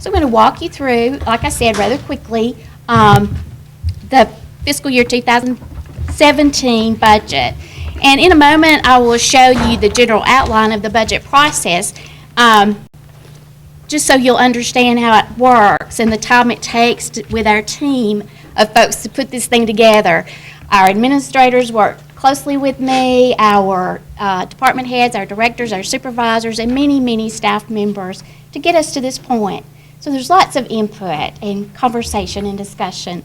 So I'm going to walk you through, like I said, rather quickly, the fiscal year 2017 budget. And in a moment, I will show you the general outline of the budget process, just so you'll understand how it works and the time it takes with our team of folks to put this thing together. Our administrators work closely with me, our department heads, our directors, our supervisors, and many, many staff members to get us to this point. So there's lots of input and conversation and discussion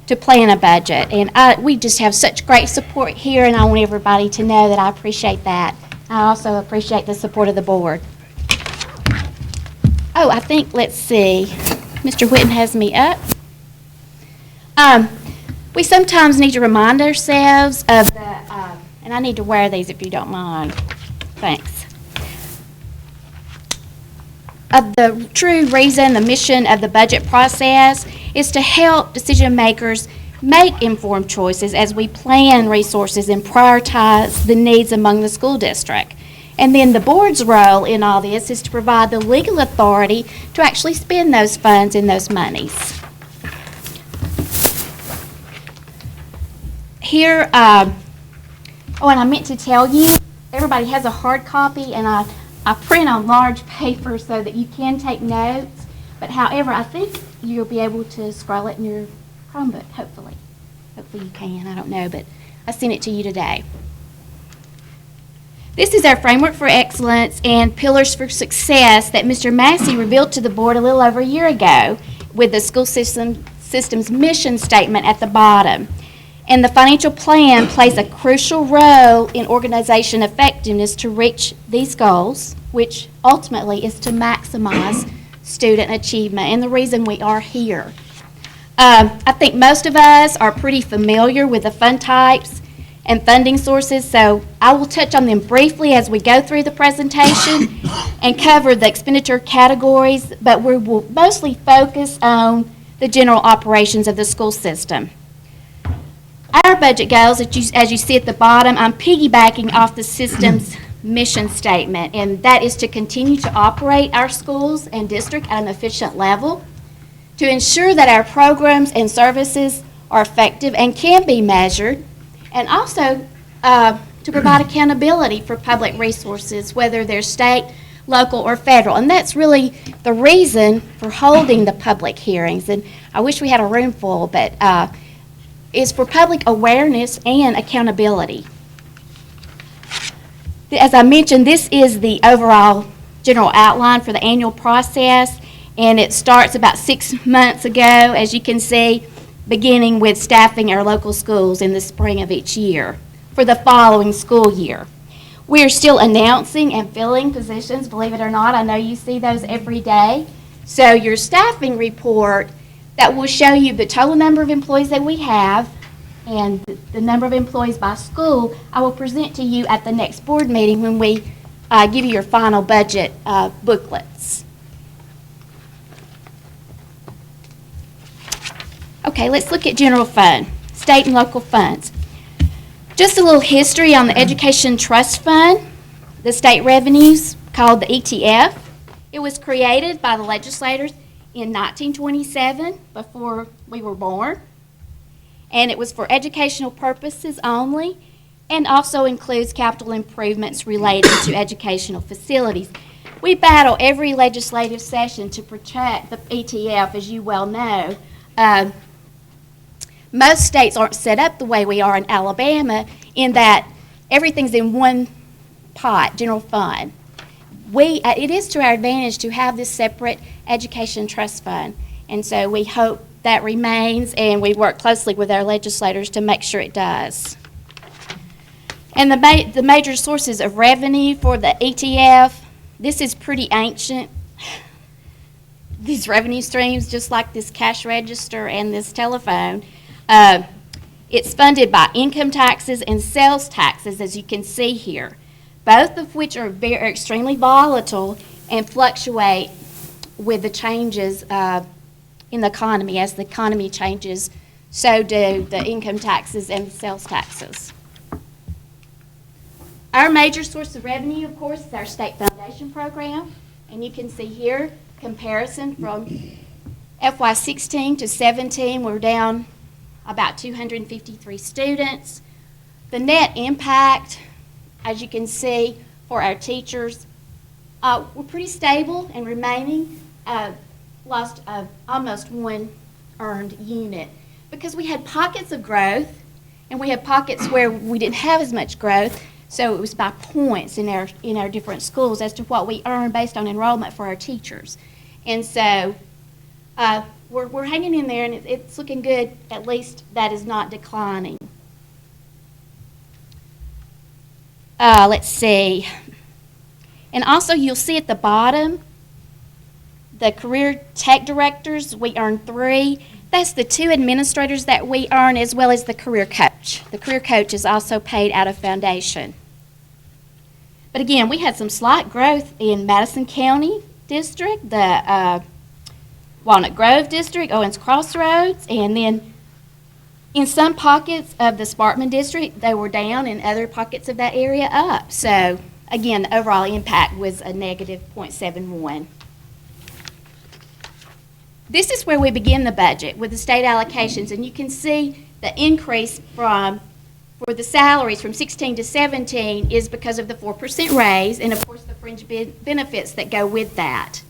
to plan a budget. And we just have such great support here, and I want everybody to know that I appreciate that. I also appreciate the support of the board. Oh, I think, let's see, Mr. Whitten has me up. We sometimes need to remind ourselves of the, and I need to wear these if you don't mind. Thanks. Of the true reason, the mission of the budget process is to help decision makers make informed choices as we plan resources and prioritize the needs among the school district. And then the board's role in all this is to provide the legal authority to actually spend those funds and those monies. Here, oh, and I meant to tell you, everybody has a hard copy, and I print on large paper so that you can take notes. But however, I think you'll be able to scroll it in your Chromebook, hopefully. Hopefully you can, I don't know, but I sent it to you today. This is our framework for excellence and pillars for success that Mr. Massey revealed to the board a little over a year ago with the school system's mission statement at the bottom. And the financial plan plays a crucial role in organization effectiveness to reach these goals, which ultimately is to maximize student achievement and the reason we are here. I think most of us are pretty familiar with the fund types and funding sources, so I will touch on them briefly as we go through the presentation and cover the expenditure categories, but we will mostly focus on the general operations of the school system. Our budget goals, as you see at the bottom, I'm piggybacking off the system's mission statement, and that is to continue to operate our schools and district at an efficient level, to ensure that our programs and services are effective and can be measured, and also to provide accountability for public resources, whether they're state, local, or federal. And that's really the reason for holding the public hearings. And I wish we had a room full, but is for public awareness and accountability. As I mentioned, this is the overall general outline for the annual process, and it starts about 6 months ago, as you can see, beginning with staffing our local schools in the spring of each year for the following school year. We are still announcing and filling positions, believe it or not. I know you see those every day. So your staffing report that will show you the total number of employees that we have and the number of employees by school, I will present to you at the next board meeting when we give you your final budget booklets. Okay, let's look at general fund, state and local funds. Just a little history on the Education Trust Fund, the state revenues called the ETF. It was created by the legislators in 1927, before we were born, and it was for educational purposes only, and also includes capital improvements related to educational facilities. We battle every legislative session to protect the ETF, as you well know. Most states aren't set up the way we are in Alabama, in that everything's in one pot, general fund. It is to our advantage to have this separate education trust fund, and so we hope that remains, and we work closely with our legislators to make sure it does. And the major sources of revenue for the ETF, this is pretty ancient. These revenue streams, just like this cash register and this telephone, it's funded by income taxes and sales taxes, as you can see here, both of which are extremely volatile and fluctuate with the changes in the economy. As the economy changes, so do the income taxes and sales taxes. Our major source of revenue, of course, is our state foundation program, and you can see here comparison from FY16 to 17, we're down about 253 students. The net impact, as you can see, for our teachers, we're pretty stable and remaining. Lost almost one earned unit because we had pockets of growth and we had pockets where we didn't have as much growth. So it was by points in our different schools as to what we earned based on enrollment for our teachers. And so we're hanging in there, and it's looking good. At least that is not declining. Let's see. And also you'll see at the bottom, the career tech directors, we earn 3. That's the 2 administrators that we earn, as well as the career coach. The career coach is also paid out of foundation. But again, we had some slight growth in Madison County District, the Walnut Grove District, Owens Crossroads, and then in some pockets of the Sparkman District, they were down, and other pockets of that area up. So again, the overall impact was a negative 0.71. This is where we begin the budget with the state allocations, and you can see the increase for the salaries from 16 to 17 is because of the 4% raise, and of course the fringe benefits that go with that.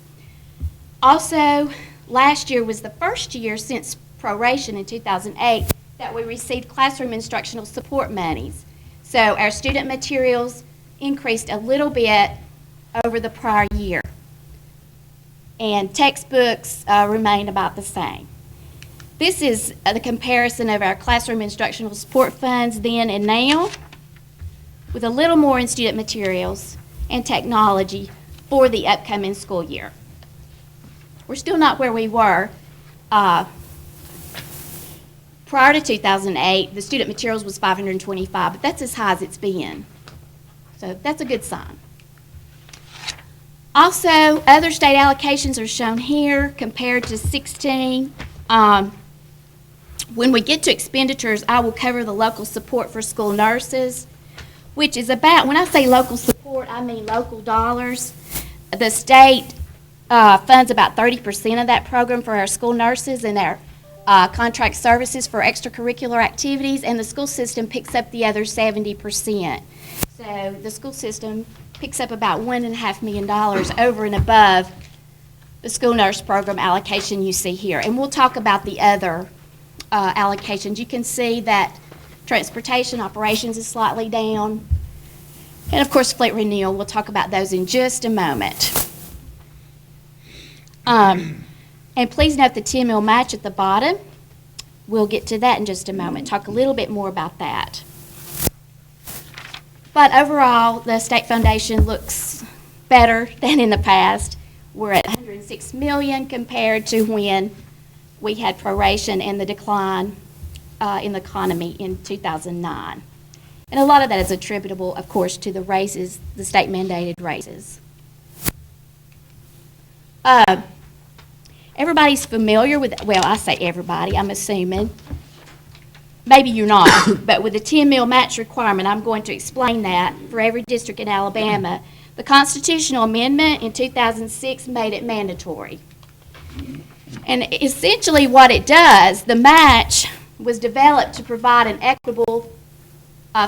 Also, last year was the first year since proration in 2008 that we received classroom instructional support monies. So our student materials increased a little bit over the prior year, and textbooks remain about the same. This is the comparison of our classroom instructional support funds then and now, with a little more in student materials and technology for the upcoming school year. We're still not where we were. Prior to 2008, the student materials was $525, but that's as high as it's been. So that's a good sign. Also, other state allocations are shown here compared to 16. When we get to expenditures, I will cover the local support for school nurses, which is about, when I say local support, I mean local dollars. The state funds about 30% of that program for our school nurses and our contract services for extracurricular activities, and the school system picks up the other 70%. So the school system picks up about $1.5 million over and above the school nurse program allocation you see here. And we'll talk about the other allocations. You can see that transportation operations is slightly down. And of course, fleet renewal, we'll talk about those in just a moment. And please note the 10 mil match at the bottom. We'll get to that in just a moment, talk a little bit more about that. But overall, the state foundation looks better than in the past. We're at $106 million compared to when we had proration and the decline in the economy in 2009. And a lot of that is attributable, of course, to the raises, the state mandated raises. Everybody's familiar with, well, I say everybody, I'm assuming. Maybe you're not, but with the 10 mil match requirement, I'm going to explain that for every district in Alabama. The constitutional amendment in 2006 made it mandatory. And essentially what it does, the match was developed to provide an equitable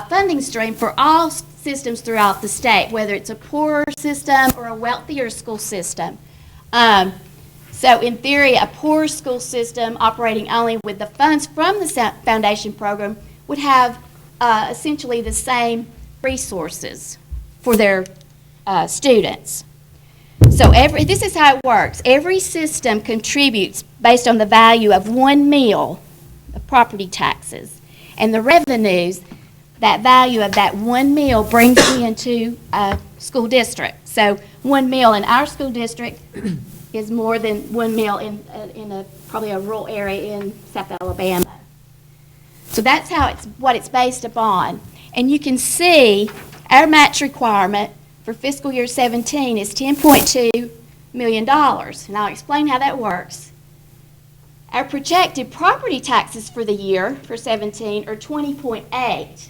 funding stream for all systems throughout the state, whether it's a poorer system or a wealthier school system. So in theory, a poor school system operating only with the funds from the foundation program would have essentially the same resources for their students. So this is how it works. Every system contributes based on the value of 1 meal of property taxes. And the revenues, that value of that 1 meal brings into a school district. So 1 meal in our school district is more than 1 meal in probably a rural area in South Alabama. So that's what it's based upon. And you can see our match requirement for fiscal year 17 is $10.2 million. And I'll explain how that works. Our projected property taxes for the year for 17 are 20.8.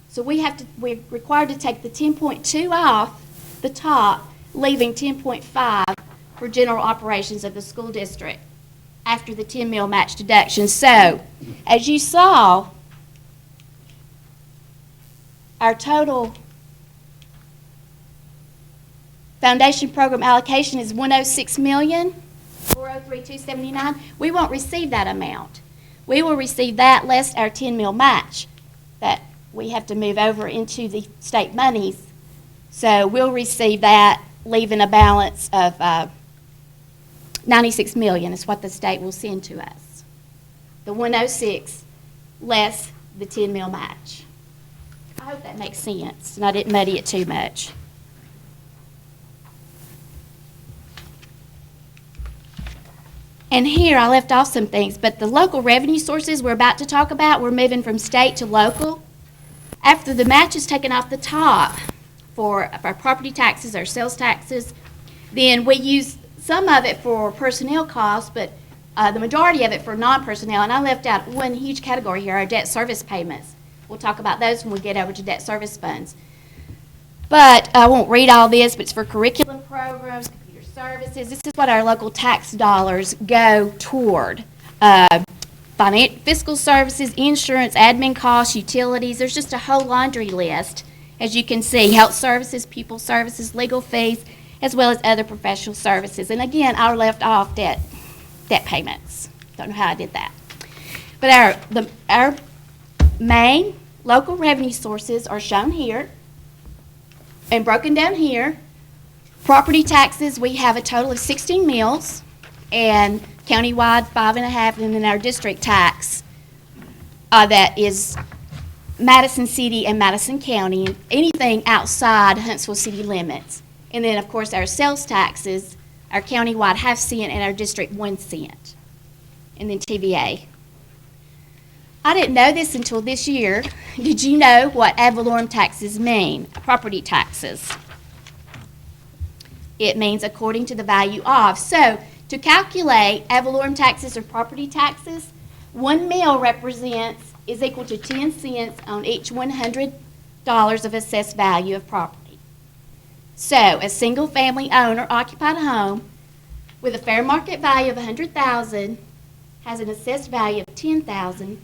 So we're required to take the 10.2 off the top, leaving 10.5 for general operations of the school district after the 10 mil match deduction. So, as you saw, our total foundation program allocation is $106,403,279. We won't receive that amount. We will receive that less our 10 mil match that we have to move over into the state monies. So we'll receive that, leaving a balance of $96 million is what the state will send to us. The 106 less the 10 mil match. I hope that makes sense and I didn't muddy it too much. And here I left off some things, but the local revenue sources we're about to talk about, we're moving from state to local. After the match is taken off the top for our property taxes, our sales taxes, then we use some of it for personnel costs, but the majority of it for non-personnel. And I left out one huge category here, our debt service payments. We'll talk about those when we get over to debt service funds. But I won't read all this, but it's for curriculum programs, computer services. This is what our local tax dollars go toward. Fiscal services, insurance, admin costs, utilities. There's just a whole laundry list. As you can see, health services, pupil services, legal fees, as well as other professional services. And again, I left off debt payments. Don't know how I did that. But our main local revenue sources are shown here and broken down here. Property taxes, we have a total of 16 mills, and countywide 5.5, and then our district tax that is Madison City and Madison County, and anything outside Huntsville city limits. And then, of course, our sales taxes, our countywide ½ cent and our district 1 cent. And then TVA. I didn't know this until this year. Did you know what ad valorem taxes mean? Property taxes. It means according to the value of. So, to calculate ad valorem taxes or property taxes, 1 mil is equal to 10 cents on each $100 of assessed value of property. So, a single family owner occupied home with a fair market value of $100,000 has an assessed value of $10,000,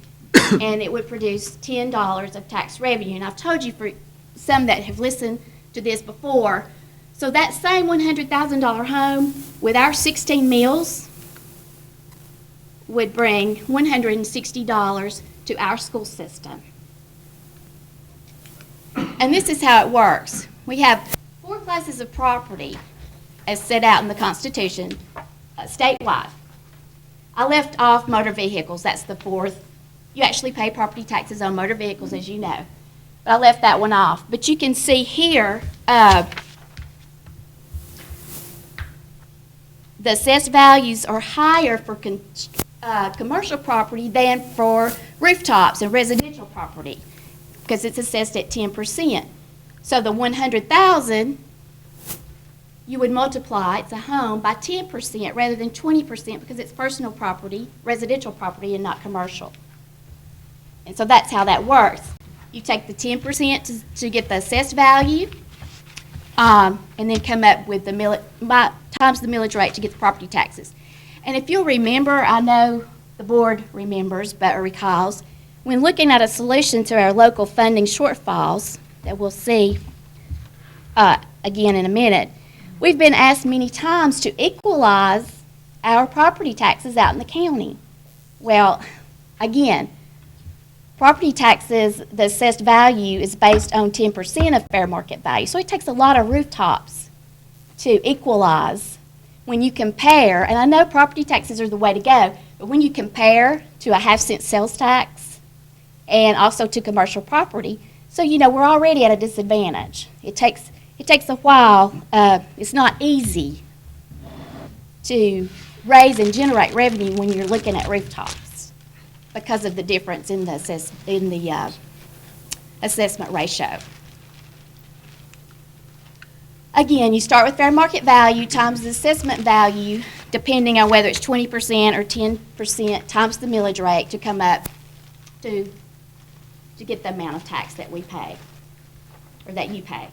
and it would produce $10 of tax revenue. And I've told you for some that have listened to this before, so that same $100,000 home with our 16 mills would bring $160 to our school system. And this is how it works. We have 4 classes of property as set out in the Constitution statewide. I left off motor vehicles. That's the 4th. You actually pay property taxes on motor vehicles, as you know. But I left that one off. But you can see here the assessed values are higher for commercial property than for rooftops and residential property because it's assessed at 10%. So the $100,000, you would multiply, it's a home, by 10% rather than 20% because it's personal property, residential property, and not commercial. And so that's how that works. You take the 10% to get the assessed value, and then come up with the times the millage rate to get the property taxes. And if you'll remember, I know the board remembers or recalls, when looking at a solution to our local funding shortfalls that we'll see again in a minute, we've been asked many times to equalize our property taxes out in the county. Well, again, property taxes, the assessed value is based on 10% of fair market value. So it takes a lot of rooftops to equalize when you compare, and I know property taxes are the way to go, but when you compare to a ½ cent sales tax and also to commercial property, so you know we're already at a disadvantage. It takes a while. It's not easy to raise and generate revenue when you're looking at rooftops because of the difference in the assessment ratio. Again, you start with fair market value times the assessment value, depending on whether it's 20% or 10% times the millage rate to come up to get the amount of tax that we pay, or that you pay.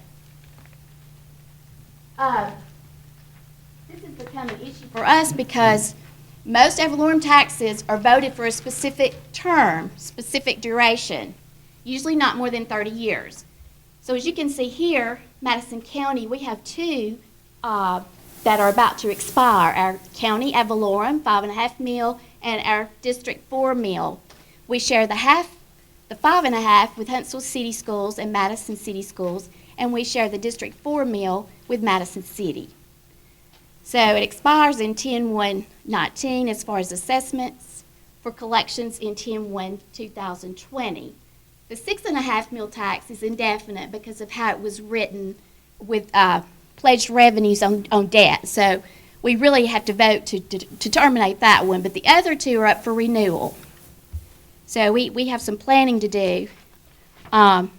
This This has become an issue for us because most ad valorem taxes are voted for a specific term, specific duration, usually not more than 30 years. So as you can see here, Madison County, we have two that are about to expire. Our county ad valorem, 5.5 mil, and our District 4 mil. We share the 5.5 with Huntsville City Schools and Madison City Schools, and we share the District 4 mil with Madison City. So it expires in 10/1/19 as far as assessments for collections in 10/1/2020. The 6.5 mil tax is indefinite because of how it was written with pledged revenues on debt. So we really have to vote to terminate that one, but the other two are up for renewal. So we have some planning to do in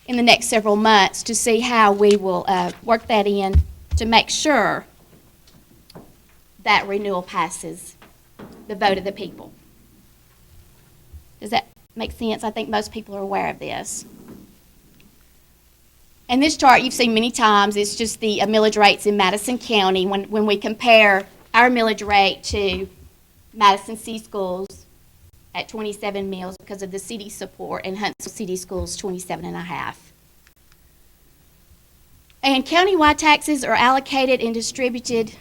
the next several months to see how we will work that in to make sure that renewal passes the vote of the people. Does that make sense? I think most people are aware of this. And this chart you've seen many times. It's just the millage rates in Madison County when we compare our millage rate to Madison City Schools at 27 mils because of the city support, and Huntsville City Schools 27.5. And countywide taxes are allocated and distributed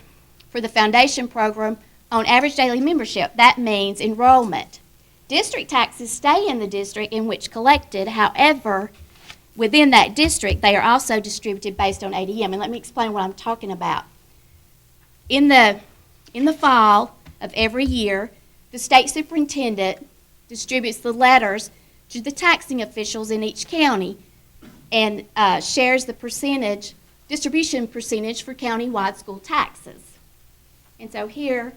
for the foundation program on average daily membership. That means enrollment. District taxes stay in the district in which collected. However, within that district, they are also distributed based on ADM. And let me explain what I'm talking about. In the fall of every year, the state superintendent distributes the letters to the taxing officials in each county and shares the distribution percentage for countywide school taxes. And so here,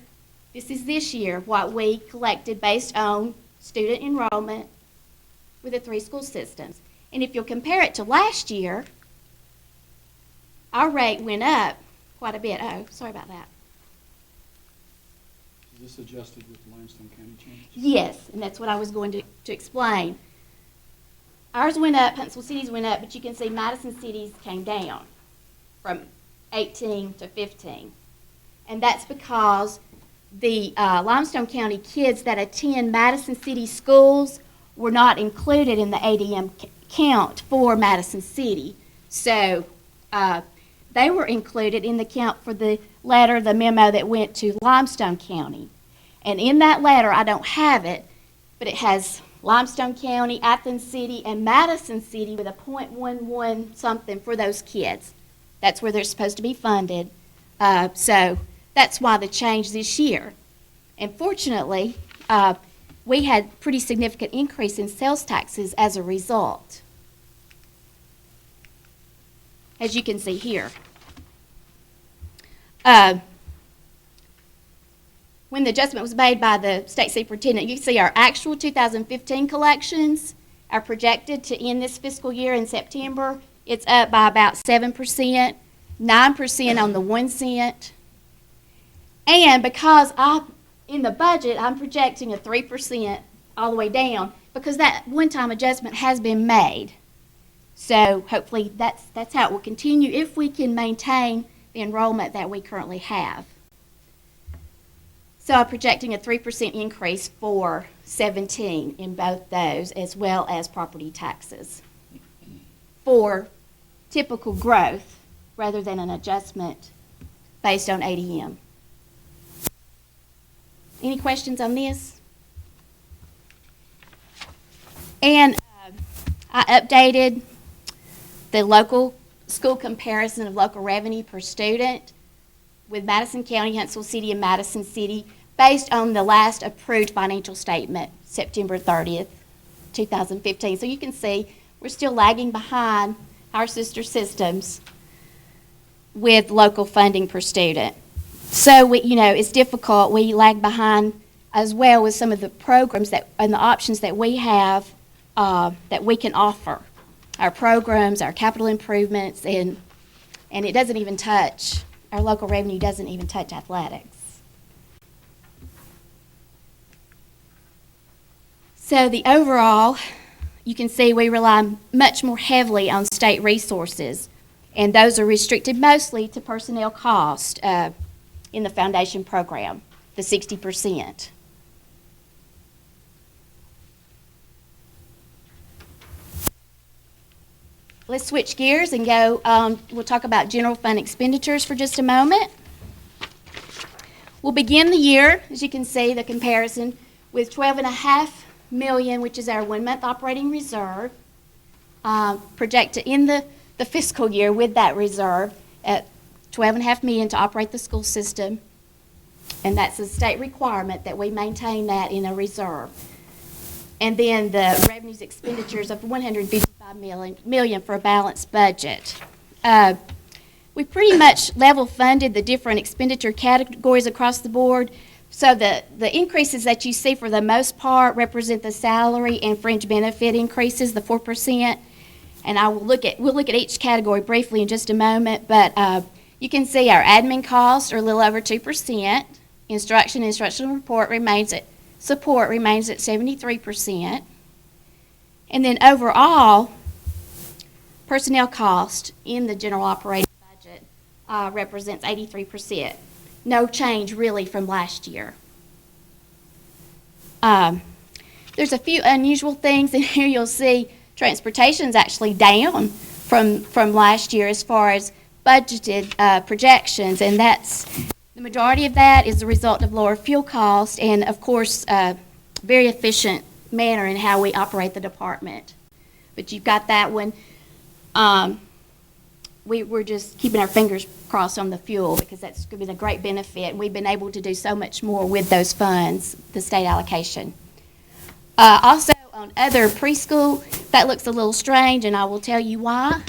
this is this year, what we collected based on student enrollment with the 3 school systems. And if you'll compare it to last year, our rate went up quite a bit. Oh, sorry about that. Is this adjusted with the Limestone County change? Yes, and that's what I was going to explain. Ours went up, Huntsville City's went up, but you can see Madison City's came down from 18 to 15. And that's because the Limestone County kids that attend Madison City schools were not included in the ADM count for Madison City. So they were included in the count for the letter, the memo that went to Limestone County. And in that letter, I don't have it, but it has Limestone County, Athens City, and Madison City with a .11 something for those kids. That's where they're supposed to be funded. So that's why the change this year. And fortunately, we had pretty significant increase in sales taxes as a result, as you can see here. When the adjustment was made by the state superintendent, you can see our actual 2015 collections are projected to end this fiscal year in September. It's up by about 7%, 9% on the 1 cent. And because in the budget, I'm projecting a 3% all the way down because that one-time adjustment has been made. So hopefully that's how it will continue if we can maintain the enrollment that we currently have. So I'm projecting a 3% increase for 17 in both those, as well as property taxes for typical growth rather than an adjustment based on ADM. Any questions on this? And I updated the local school comparison of local revenue per student with Madison County, Huntsville City, and Madison City based on the last approved financial statement, September 30th, 2015. So you can see we're still lagging behind our sister systems with local funding per student. So it's difficult. We lag behind as well with some of the programs and the options that we have that we can offer. Our programs, our capital improvements, and it doesn't even touch, our local revenue doesn't even touch athletics. So the overall, you can see we rely much more heavily on state resources. And those are restricted mostly to personnel cost in the foundation program, the 60%. Let's switch gears and go, we'll talk about general fund expenditures for just a moment. We'll begin the year, as you can see, the comparison, with $12.5 million, which is our 1-month operating reserve, projected in the fiscal year with that reserve at $12.5 million to operate the school system. And that's a state requirement that we maintain that in a reserve. And then the revenues expenditures of $155 million for a balanced budget. We pretty much level funded the different expenditure categories across the board. So the increases that you see for the most part represent the salary and fringe benefit increases, the 4%. And we'll look at each category briefly in just a moment. But you can see our admin costs are a little over 2%. Instructional support remains at 73%. And then overall, personnel cost in the general operating budget represents 83%. No change really from last year. There's a few unusual things in here. You'll see transportation's actually down from last year as far as budgeted projections, and that's the majority of that is the result of lower fuel costs and, of course, very efficient manner in how we operate the department. But you've got that one. We're just keeping our fingers crossed on the fuel because that's going to be a great benefit. We've been able to do so much more with those funds, the state allocation. Also, on other preschool, that looks a little strange, and I will tell you why.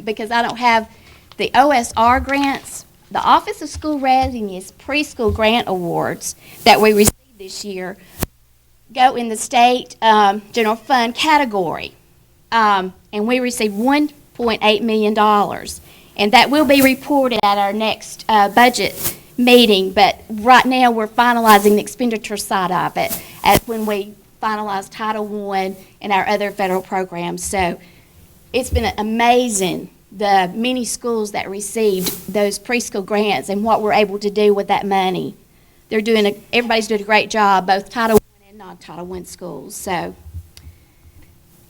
Because I don't have the OSR grants. The Office of School Readiness preschool grant awards that we received this year go in the state general fund category. And we received $1.8 million. And that will be reported at our next budget meeting. But right now we're finalizing the expenditure side of it as when we finalize Title I and our other federal programs. So it's been amazing, the many schools that received those preschool grants and what we're able to do with that money. Everybody's doing a great job, both Title I and non-Title I schools. So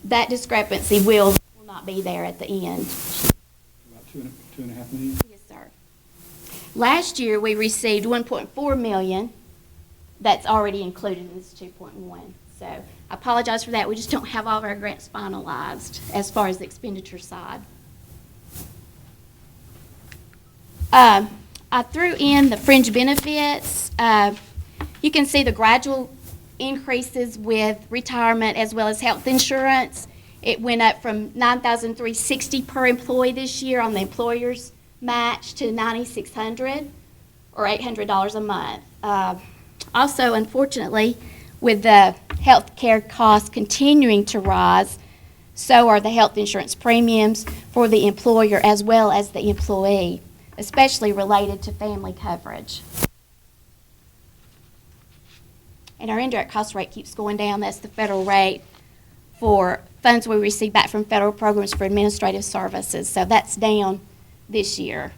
that discrepancy will not be there at the end. About $2.5 million? Yes, sir. Last year we received $1.4 million. That's already included in this 2.1. So I apologize for that. We just don't have all of our grants finalized as far as the expenditure side. I threw in the fringe benefits. You can see the gradual increases with retirement as well as health insurance. It went up from $9,360 per employee this year on the employer's match to $9,600 or $800 a month. Also, unfortunately, with the health care costs continuing to rise, so are the health insurance premiums for the employer as well as the employee, especially related to family coverage. And our indirect cost rate keeps going down. That's the federal rate for funds we receive back from federal programs for administrative services. So that's down this year.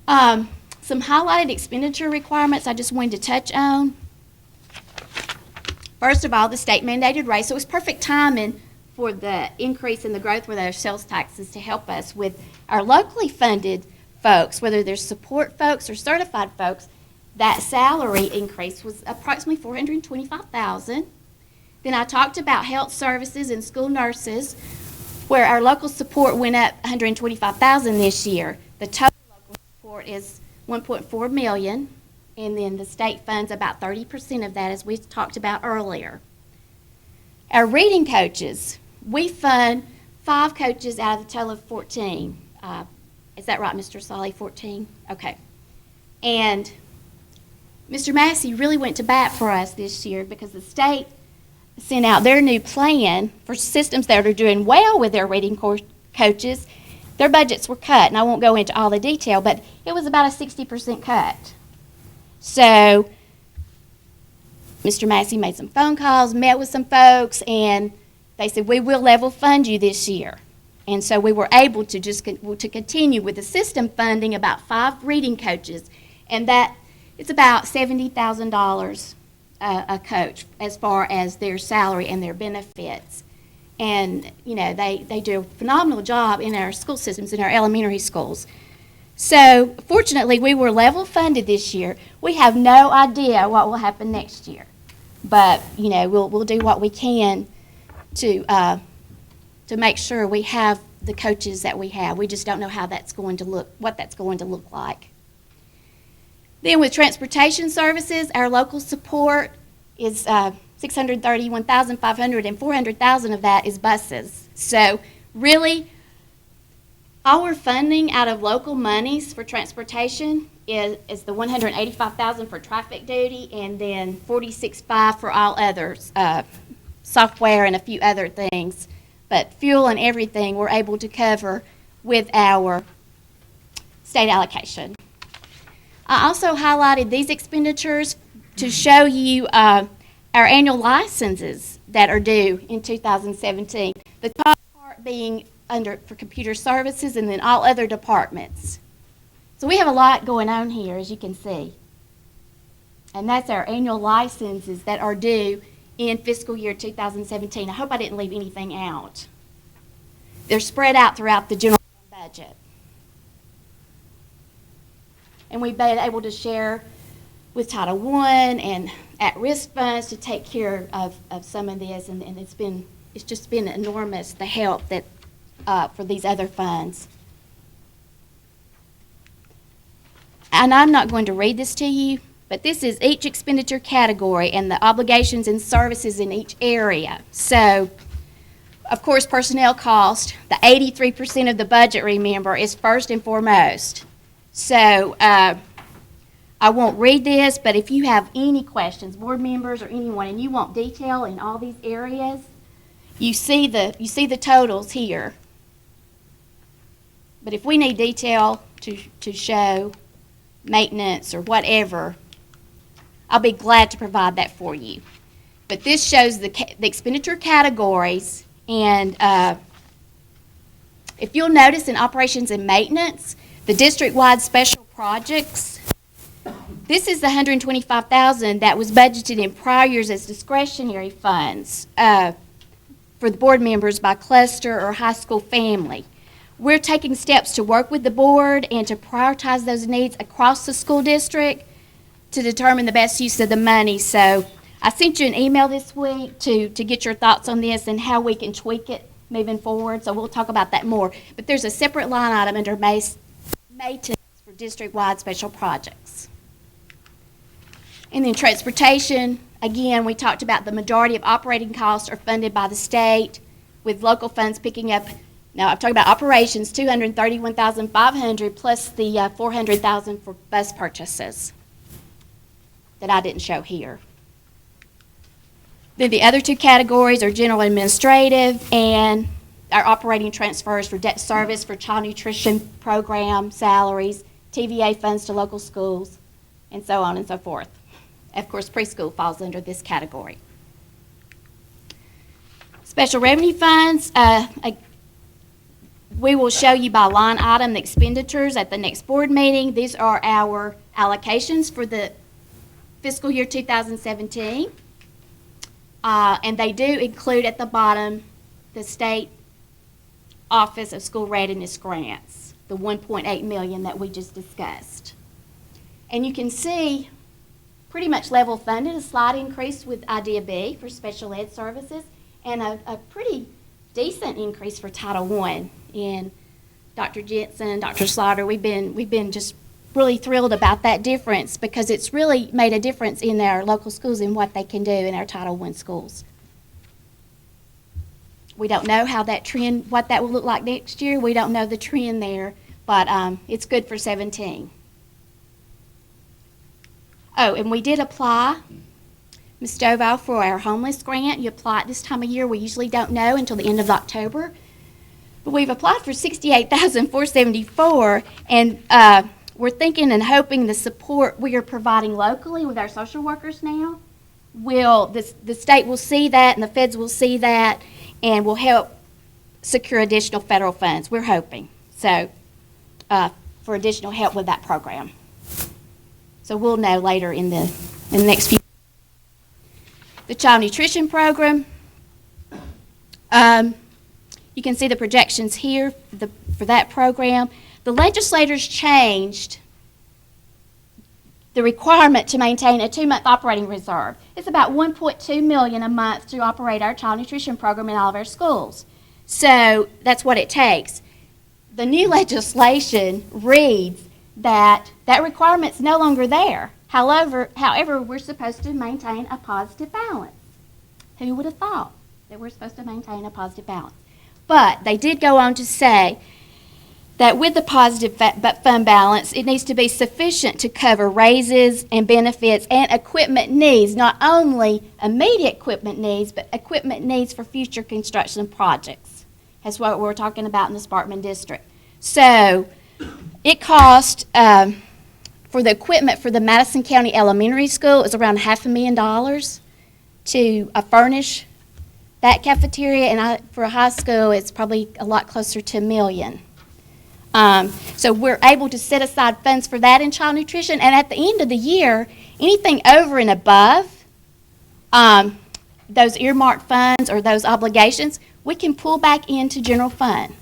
Some highlighted expenditure requirements I just wanted to touch on. First of all, the state mandated raise. So it was perfect timing for the increase in the growth with our sales taxes to help us with our locally funded folks, whether they're support folks or certified folks. That salary increase was approximately $425,000. Then I talked about health services and school nurses, where our local support went up $125,000 this year. The total local support is $1.4 million, and then the state funds about 30% of that, as we talked about earlier. Our reading coaches, we fund 5 coaches out of the total of 14. Is that right, Mr. Solly, 14? Okay. And Mr. Massey really went to bat for us this year because the state sent out their new plan for systems that are doing well with their reading coaches. Their budgets were cut, and I won't go into all the detail, but it was about a 60% cut. So Mr. Massey made some phone calls, met with some folks, and they said, we will level fund you this year. And so we were able to to continue with the system funding about 5 reading coaches, and that it's about $70,000 a coach as far as their salary and their benefits. And, you know, they do a phenomenal job in our school systems, in our elementary schools. So, fortunately, we were level funded this year. We have no idea what will happen next year. But, you know, we'll do what we can to make sure we have the coaches that we have. We just don't know how that's going to look, what that's going to look like. Then with transportation services, our local support is $631,500, and $400,000 of that is buses. So really, our funding out of local monies for transportation is the $185,000 for traffic duty, and then $46,500 for all others, software and a few other things. But fuel and everything we're able to cover with our state allocation. I also highlighted these expenditures to show you our annual licenses that are due in 2017. The top part being for computer services, and then all other departments. So we have a lot going on here, as you can see. And that's our annual licenses that are due in fiscal year 2017. I hope I didn't leave anything out. They're spread out throughout the general budget. And we've been able to share with Title I and at-risk funds to take care of some of this, and it's just been enormous, the help that for these other funds. And I'm not going to read this to you, but this is each expenditure category and the obligations and services in each area. So, of course, personnel cost, the 83% of the budget, remember, is first and foremost. So, I won't read this, but if you have any questions, board members or anyone, and you want detail in all these areas, you see the totals here. But if we need detail to show maintenance or whatever, I'll be glad to provide that for you. But this shows the expenditure categories, and if you'll notice in operations and maintenance, the district-wide special projects, this is the $125,000 that was budgeted in prior years as discretionary funds for the board members by cluster or high school family. We're taking steps to work with the board and to prioritize those needs across the school district to determine the best use of the money. So I sent you an email this week to get your thoughts on this and how we can tweak it moving forward. So we'll talk about that more. But there's a separate line item under maintenance for district-wide special projects. And then transportation, again, we talked about the majority of operating costs are funded by the state, with local funds picking up. Now, I'm talking about operations, $231,500 plus the $400,000 for bus purchases that I didn't show here. Then the other two categories are general administrative and our operating transfers for debt service for child nutrition program salaries, TVA funds to local schools, and so on and so forth. Of course, preschool falls under this category. Special revenue funds, we will show you by line item the expenditures at the next board meeting. These are our allocations for the fiscal year 2017. And they do include at the bottom the State Office of School Readiness Grants, the $1.8 million that we just discussed. And you can see pretty much level funded, a slight increase with Idea B for special ed services, and a pretty decent increase for Title I. And Dr. Jensen, Dr. Slaughter, we've been just really thrilled about that difference because it's really made a difference in our local schools and what they can do in our Title I schools. We don't know how that trend, what that will look like next year. We don't know the trend there, but it's good for 17. Oh, and we did apply, Ms. Stovall, for our homeless grant. You apply at this time of year. We usually don't know until the end of October. But we've applied for $68,474, and we're thinking and hoping the support we are providing locally with our social workers now the state will see that and the feds will see that and will help secure additional federal funds. We're hoping. So, for additional help with that program. So we'll know later in the next few. The child nutrition program. You can see the projections here for that program. The legislators changed the requirement to maintain a 2-month operating reserve. It's about $1.2 million a month to operate our child nutrition program in all of our schools. So that's what it takes. The new legislation reads that that requirement's no longer there. However, we're supposed to maintain a positive balance. Who would have thought that we're supposed to maintain a positive balance? But they did go on to say that with the positive fund balance, it needs to be sufficient to cover raises and benefits and equipment needs, not only immediate equipment needs, but equipment needs for future construction projects. That's what we're talking about in the Sparkman district. So it cost, for the equipment for the Madison County Elementary School, is around $500,000 to furnish that cafeteria, and for a high school, it's probably a lot closer to $1 million. So we're able to set aside funds for that in child nutrition, and at the end of the year, anything over and above those earmarked funds or those obligations, we can pull back into general fund.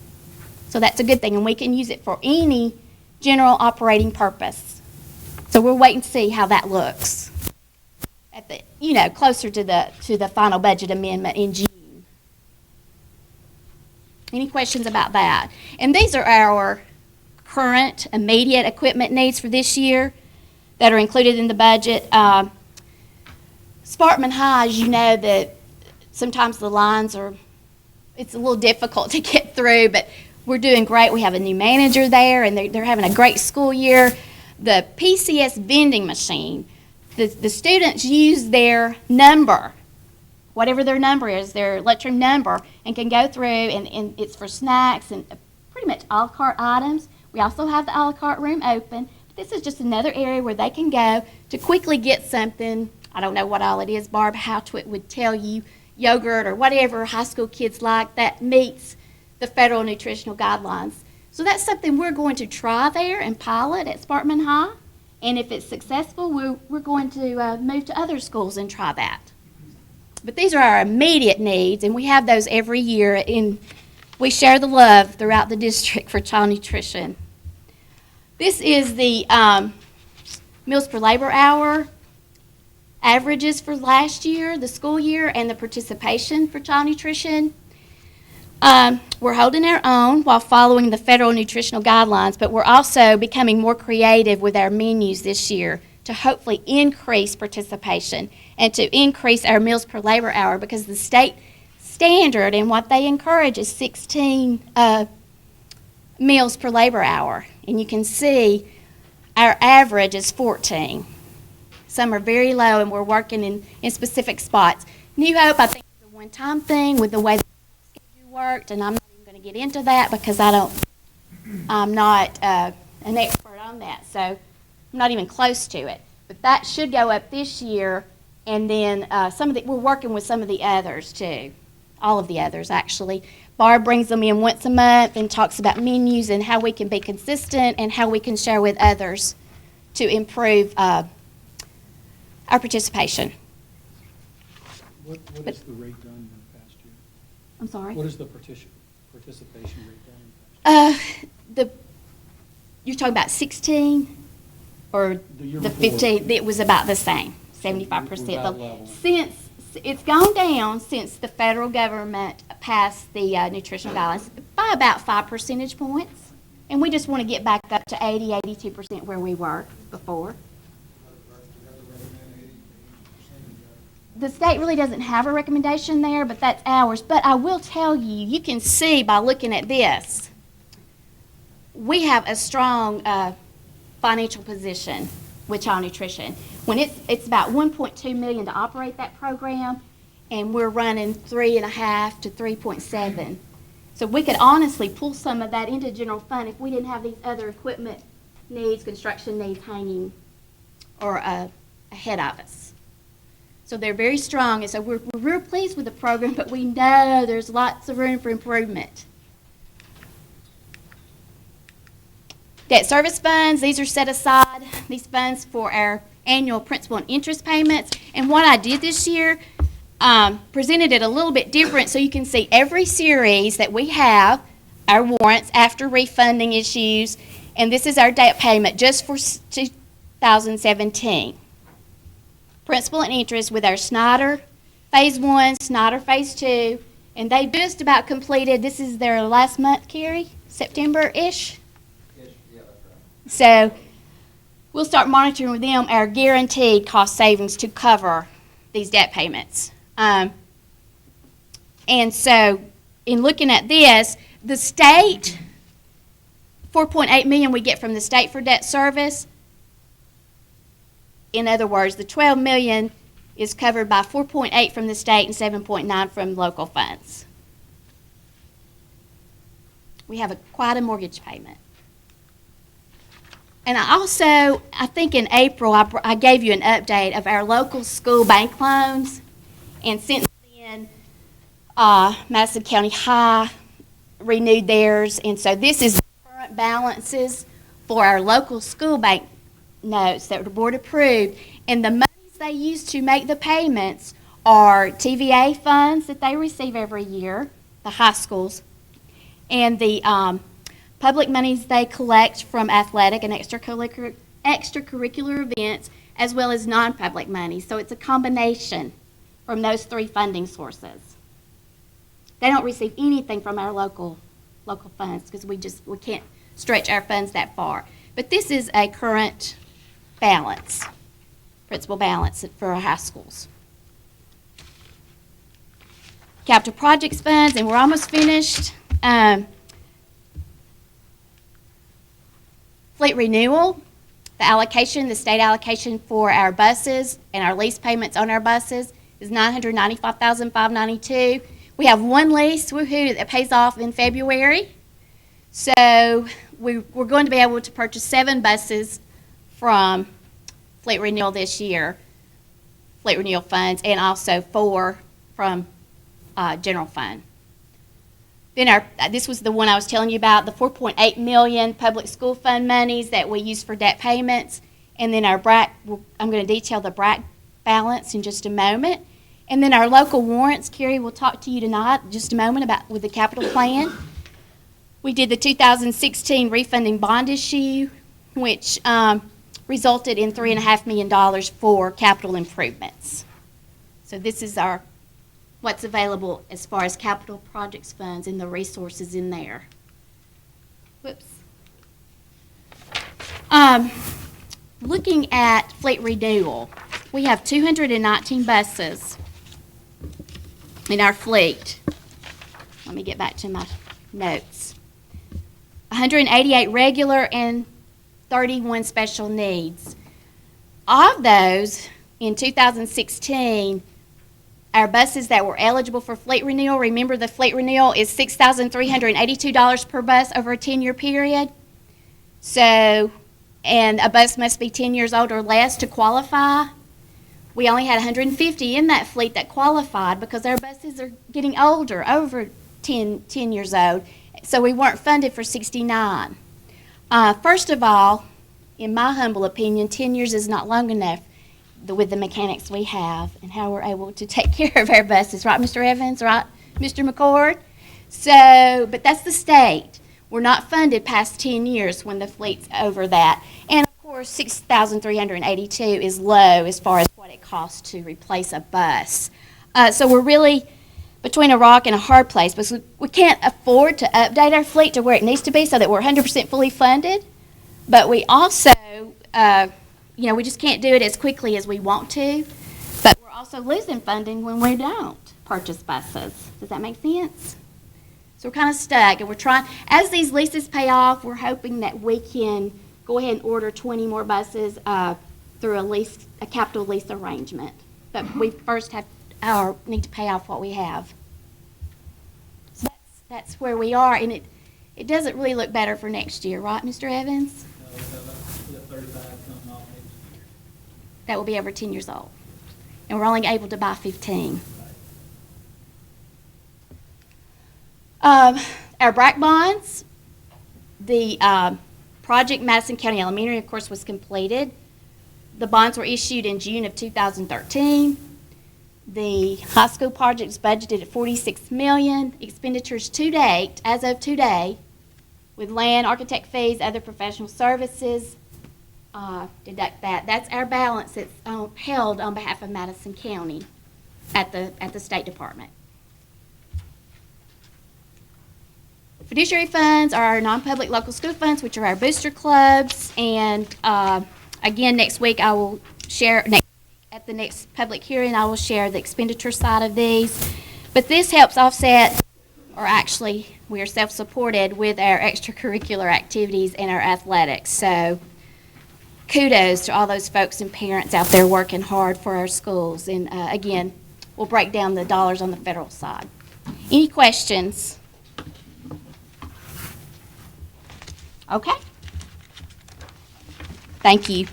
So that's a good thing, and we can use it for any general operating purpose. So we'll wait and see how that looks at the, closer to the final budget amendment in June. Any questions about that? And these are our current immediate equipment needs for this year that are included in the budget. Sparkman High, as you know, that sometimes the lines it's a little difficult to get through, but we're doing great. We have a new manager there, and they're having a great school year. The PCS vending machine, the students use their number, whatever their number is, their lunchroom number, and can go through, and it's for snacks and pretty much a la carte items. We also have the a la carte room open. This is just another area where they can go to quickly get something. I don't know what all it is, Barb, how it would tell you, yogurt or whatever high school kids like that meets the federal nutritional guidelines. So that's something we're going to try there and pilot at Sparkman High. And if it's successful, we're going to move to other schools and try that. But these are our immediate needs, and we have those every year, and we share the love throughout the district for child nutrition. This is the meals per labor hour averages for last year, the school year, and the participation for child nutrition. We're holding our own while following the federal nutritional guidelines, but we're also becoming more creative with our menus this year to hopefully increase participation and to increase our meals per labor hour, because the state standard and what they encourage is 16 meals per labor hour. And you can see our average is 14. Some are very low, and we're working in specific spots. New Hope, I think, is a one-time thing with the way the schedule worked, and I'm not even going to get into that because I'm not an expert on that, so I'm not even close to it. But that should go up this year, and then we're working with some of the others too, all of the others actually. Barb brings them in once a month and talks about menus and how we can be consistent and how we can share with others to improve our participation. What is the rate done in the past year? I'm sorry? What is the participation rate done in the past year? You're talking about 16 or the 15? It was about the same, 75%. Since it's gone down since the federal government passed the nutritional guidelines by about 5 percentage points, and we just want to get back up to 82% where we were before. The state really doesn't have a recommendation there, but that's ours. But I will tell you, you can see by looking at this, we have a strong financial position with child nutrition. When it's about $1.2 million to operate that program, and we're running 3.5 to 3.7. So we could honestly pull some of that into general fund if we didn't have these other equipment needs, construction needs hanging or ahead of us. So they're very strong, and so we're real pleased with the program, but we know there's lots of room for improvement. Debt service funds, these are set aside, these funds for our annual principal and interest payments. And what I did this year, presented it a little bit different so you can see every series that we have, our warrants after refunding issues, and this is our debt payment just for 2017. Principal and interest with our Snyder Phase 1, Snyder Phase 2, and they just about completed, this is their last month, Carrie, September-ish? Yeah, that's right. So we'll start monitoring with them our guaranteed cost savings to cover these debt payments. And so in looking at this, the state, $4.8 million we get from the state for debt service. In other words, the $12 million is covered by 4.8 from the state and 7.9 from local funds. We have quite a mortgage payment. And I think in April, I gave you an update of our local school bank loans. And since then, Madison County High renewed theirs. And so this is the current balances for our local school bank notes that the board approved. And the monies they use to make the payments are TVA funds that they receive every year, the high schools, and the public monies they collect from athletic and extracurricular events, as well as non-public money. So it's a combination from those three funding sources. They don't receive anything from our local funds because we can't stretch our funds that far. But this is a current balance, principal balance for our high schools. Capital projects funds, and we're almost finished. Fleet renewal, the state allocation for our buses and our lease payments on our buses is $995,592. We have one lease, woohoo, that pays off in February. So we're going to be able to purchase 7 buses from fleet renewal this year, fleet renewal funds, and also 4 from general fund. Then this was the one I was telling you about, the $4.8 million public school fund monies that we use for debt payments. And then I'm going to detail the BRAC balance in just a moment. And then our local warrants, Carrie will talk to you tonight in just a moment with the capital plan. We did the 2016 refunding bond issue, which resulted in $3.5 million for capital improvements. So this is what's available as far as capital projects funds and the resources in there. Whoops. Looking at fleet renewal, we have 219 buses in our fleet. Let me get back to my notes. 188 regular and 31 special needs. Of those, in 2016, our buses that were eligible for fleet renewal, remember the fleet renewal is $6,382 per bus over a 10-year period. So, and a bus must be 10 years old or less to qualify. We only had 150 in that fleet that qualified because our buses are getting older, over 10 years old. So we weren't funded for 69. First of all, in my humble opinion, 10 years is not long enough with the mechanics we have and how we're able to take care of our buses. Right, Mr. Evans? Right, Mr. McCord? So, but that's the state. We're not funded past 10 years when the fleet's over that. And of course, $6,382 is low as far as what it costs to replace a bus. So we're really between a rock and a hard place because we can't afford to update our fleet to where it needs to be so that we're 100% fully funded. But we also, we just can't do it as quickly as we want to. But we're also losing funding when we don't purchase buses. Does that make sense? So we're kind of stuck, and we're trying, as these leases pay off, we're hoping that we can go ahead and order 20 more buses through a capital lease arrangement. But we first need to pay off what we have. So that's where we are, and it doesn't really look better for next year, right, Mr. Evans? No, we have 35 coming off next year. That will be over 10 years old. and we're only able to buy 15. Our BRAC bonds, the project Madison County Elementary, of course, was completed. The bonds were issued in June of 2013. The high school project is budgeted at $46 million. Expenditures to date, as of today, with land, architect fees, other professional services, deduct that. That's our balance that's held on behalf of Madison County at the State Department. Fiduciary funds are our non-public local school funds, which are our booster clubs. And again, next week I will share, at the next public hearing, I will share the expenditure side of these. But this helps offset, or actually we are self-supported with our extracurricular activities and our athletics. So kudos to all those folks and parents out there working hard for our schools. And again, we'll break down the dollars on the federal side. Any questions? Okay. Thank you.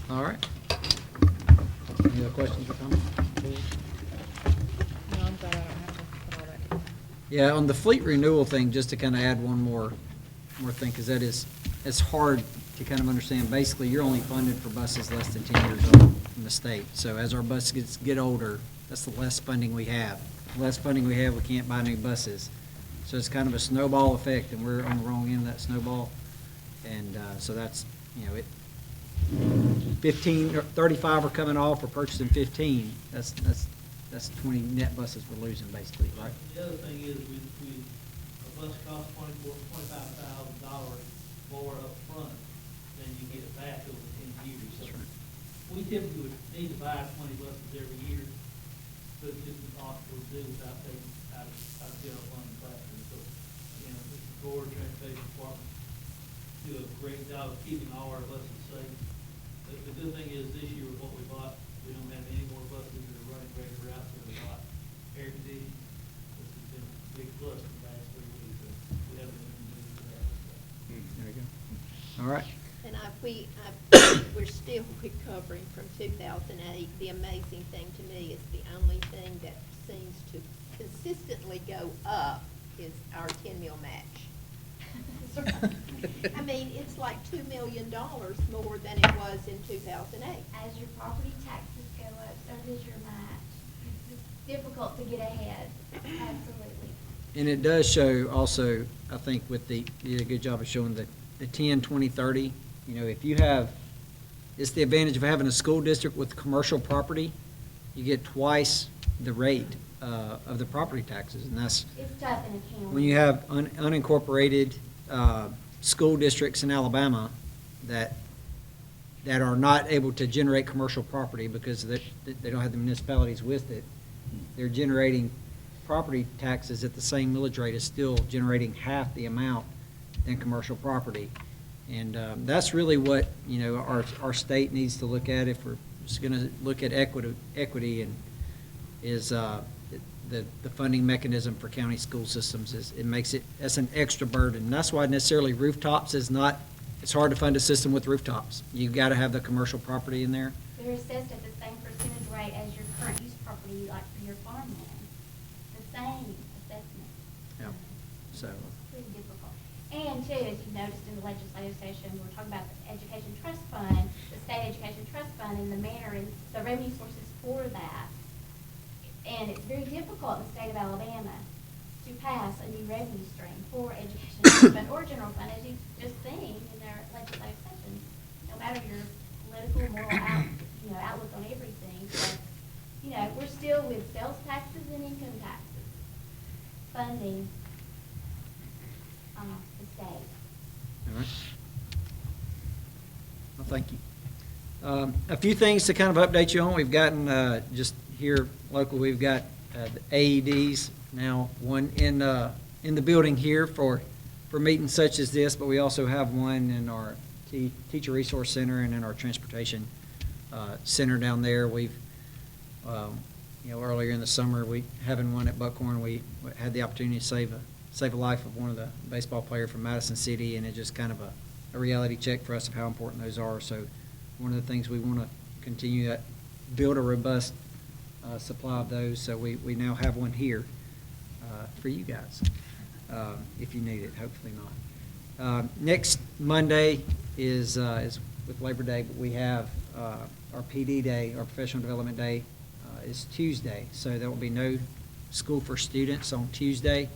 All right. Any other questions or comments? No, I'm glad I don't have to put all that. Yeah, on the fleet renewal thing, just to kind of add one more thing, because it's hard to kind of understand. Basically, you're only funded for buses less than 10 years old in the state. So as our buses get older, that's the less funding we have. The less funding we have, we can't buy new buses. So it's kind of a snowball effect, and we're on the wrong end of that snowball. And so that's, 15 or 35 are coming off. We're purchasing 15. That's 20 net buses we're losing, basically, right? The other thing is, a bus costs $25,000 more up front than you get it back over 10 years. So we typically would need to buy 20 buses every year, but it's just impossible to do without taking out of general fund capacity. So, the board, transportation department do a great job of keeping all our buses safe. The good thing is, this year with what we bought, we don't have any more buses that are running regular routes that are not air conditioned. This has been a big plus in the past 3 weeks. We haven't been doing that. There you go. All right. And we're still recovering from 2008. The amazing thing to me is the only thing that seems to consistently go up is our 10-mil match. I mean, it's like $2 million more than it was in 2008. As your property taxes go up, so does your match. It's difficult to get ahead. Absolutely. And it does show also, I think, with you did a good job of showing the 10, 20, 30. If you have, it's the advantage of having a school district with commercial property. You get twice the rate of the property taxes, and that's It's tough in a county. when you have unincorporated school districts in Alabama that are not able to generate commercial property because they don't have the municipalities with it. They're generating property taxes at the same millage rate, is still generating half the amount than commercial property. And that's really what our state needs to look at if we're just going to look at equity and is the funding mechanism for county school systems. It makes it, that's an extra burden. And that's why necessarily rooftops is not, it's hard to fund a system with rooftops. You've got to have the commercial property in there. They're assessed at the same percentage rate as your current use property, like for your farmland. The same assessment. Yeah. So, Pretty difficult. And too, as you noticed in the legislative session, we're talking about the education trust fund, the state education trust fund, and the manner and the revenue sources for that. And it's very difficult in the state of Alabama to pass a new revenue stream for education trust fund or general fund, as you've just seen in our legislative sessions. No matter your political, moral outlook on everything, but, we're still with sales taxes and income taxes funding the state. all right. Well, thank you. A few things to kind of update you on. We've gotten just here local. We've got the AEDs now, one in the building here for meetings such as this, but we also have one in our teacher resource center and in our transportation center down there. We've earlier in the summer, having one at Buckhorn, we had the opportunity to save save a life of one of the baseball player from Madison City, and it's just kind of a reality check for us of how important those are. So one of the things we want to continue to build a robust supply of those. So we now have one here for you guys, if you need it, hopefully not. Next Monday is with Labor Day, but we have our PD Day, our Professional Development Day, is Tuesday. So there will be no school for students on Tuesday.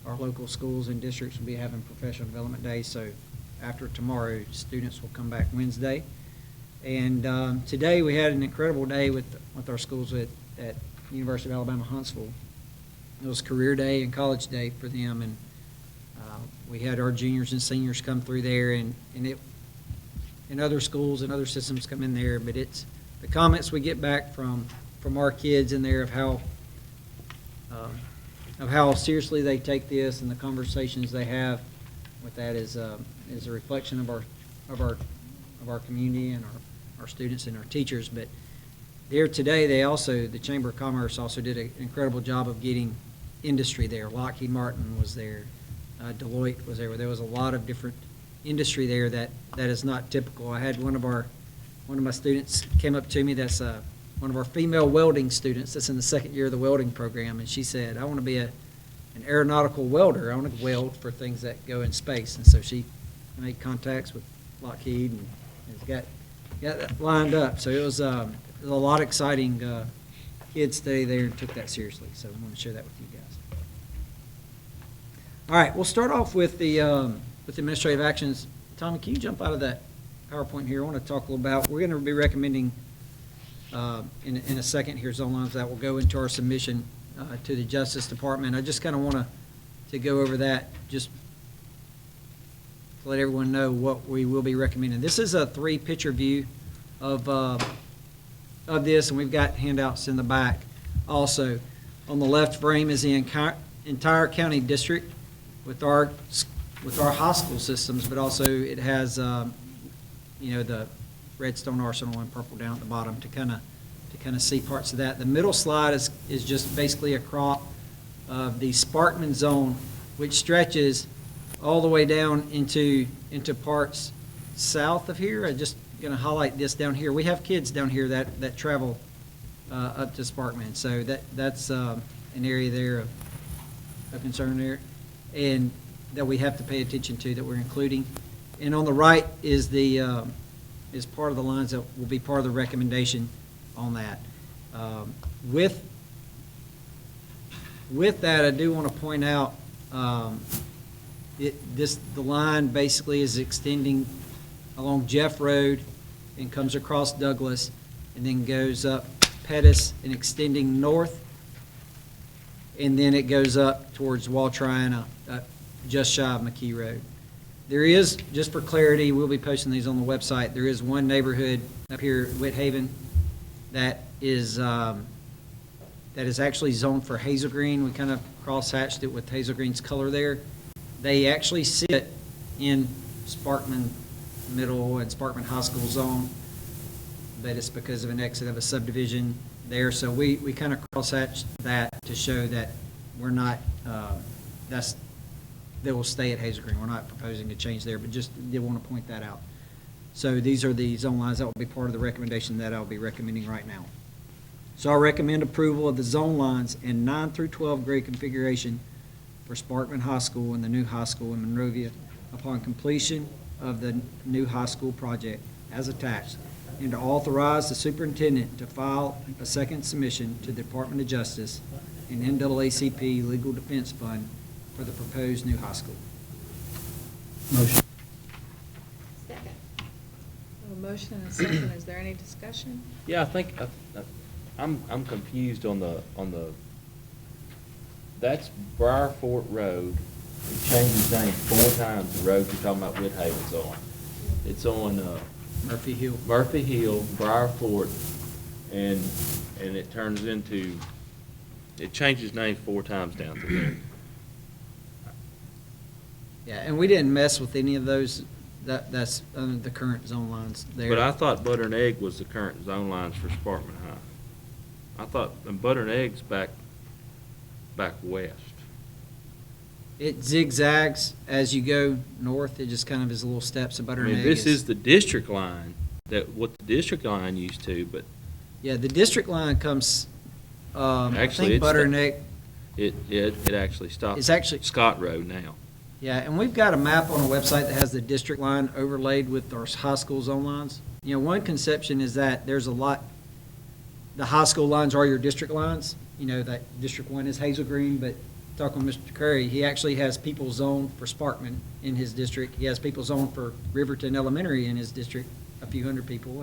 Our local schools and districts will be having Professional Development Day. So after tomorrow, students will come back Wednesday. And today we had an incredible day with our schools at University of Alabama Huntsville. It was career day and college day for them, and we had our juniors and seniors come through there, and other schools and other systems come in there. But it's the comments we get back from our kids in there of how seriously they take this, and the conversations they have with that is a reflection of our community and our students and our teachers. But there today, the Chamber of Commerce also did an incredible job of getting industry there. Lockheed Martin was there, Deloitte was there. There was a lot of different industry there that is not typical. I had one of my students came up to me. That's one of our female welding students that's in the second year of the welding program, and she said, "I want to be an aeronautical welder. I want to weld for things that go in space." And so she made contacts with Lockheed and has got that lined up. So it was a lot of exciting kids today there and took that seriously. So I want to share that with you guys. All right, we'll start off with the administrative actions. Tommy, can you jump out of that PowerPoint here? I want to talk a little about, we're going to be recommending in a second here zone lines that will go into our submission to the Justice Department. I just kind of want to go over that just to let everyone know what we will be recommending. This is a 3-picture view of this, and we've got handouts in the back also. On the left frame is the entire county district with our high school systems, but also it has the Redstone Arsenal in purple down at the bottom to kind of see parts of that. The middle slide is just basically a crop of the Sparkman zone, which stretches all the way down into parts south of here. I'm just going to highlight this down here. We have kids down here that travel up to Sparkman, so that's an area there of concern there, and that we have to pay attention to, that we're including. And on the right is is part of the lines that will be part of the recommendation on that. With that, I do want to point out the line basically is extending along Jeff Road and comes across Douglas and then goes up Pettis and extending north, and then it goes up towards Wall Triana, just shy of McKee Road. There is, just for clarity, we'll be posting these on the website, there is one neighborhood up here, Whithaven, that is actually zoned for hazel green. We kind of cross-hatched it with hazel green's color there. They actually sit in Sparkman Middle and Sparkman High School zone, but it's because of an exit of a subdivision there. So we kind of cross-hatched that to show that we're not, they will stay at Hazel Green. We're not proposing to change there, but just did want to point that out. So these are the zone lines that will be part of the recommendation that I'll be recommending right now. So I recommend approval of the zone lines in 9 through 12 grade configuration for Sparkman High School and the new high school in Monrovia upon completion of the new high school project as attached, and to authorize the superintendent to file a second submission to the Department of Justice and NAACP Legal Defense Fund for the proposed new high school. Motion. Second. A motion and a second. Is there any discussion? Yeah, I think I'm confused on the that's Briar Fort Road. It changed its name 4 times. The road you're talking about Whithaven's on. It's on Murphy Hill. Murphy Hill, Briar Fort, and it turns into, it changes names 4 times down through there. Yeah, and we didn't mess with any of those. That's under the current zone lines there. But I thought Butter and Egg was the current zone lines for Sparkman High. I thought Butter and Egg's back west. It zigzags as you go north. It just kind of is little steps of I butter and mean, egg. this is the district line, what the district line used to, but Yeah, the district line comes, I Actually, think it's butter the- and egg. it actually stops. It's actually- Scott Road now. Yeah, and we've got a map on a website that has the district line overlaid with our high school zone lines. You know, one conception is that there's a lot, the high school lines are your district lines. You know, that District 1 is Hazel Green, but talking with Mr. Curry, he actually has people zoned for Sparkman in his district. He has people zoned for Riverton Elementary in his district, a few hundred people,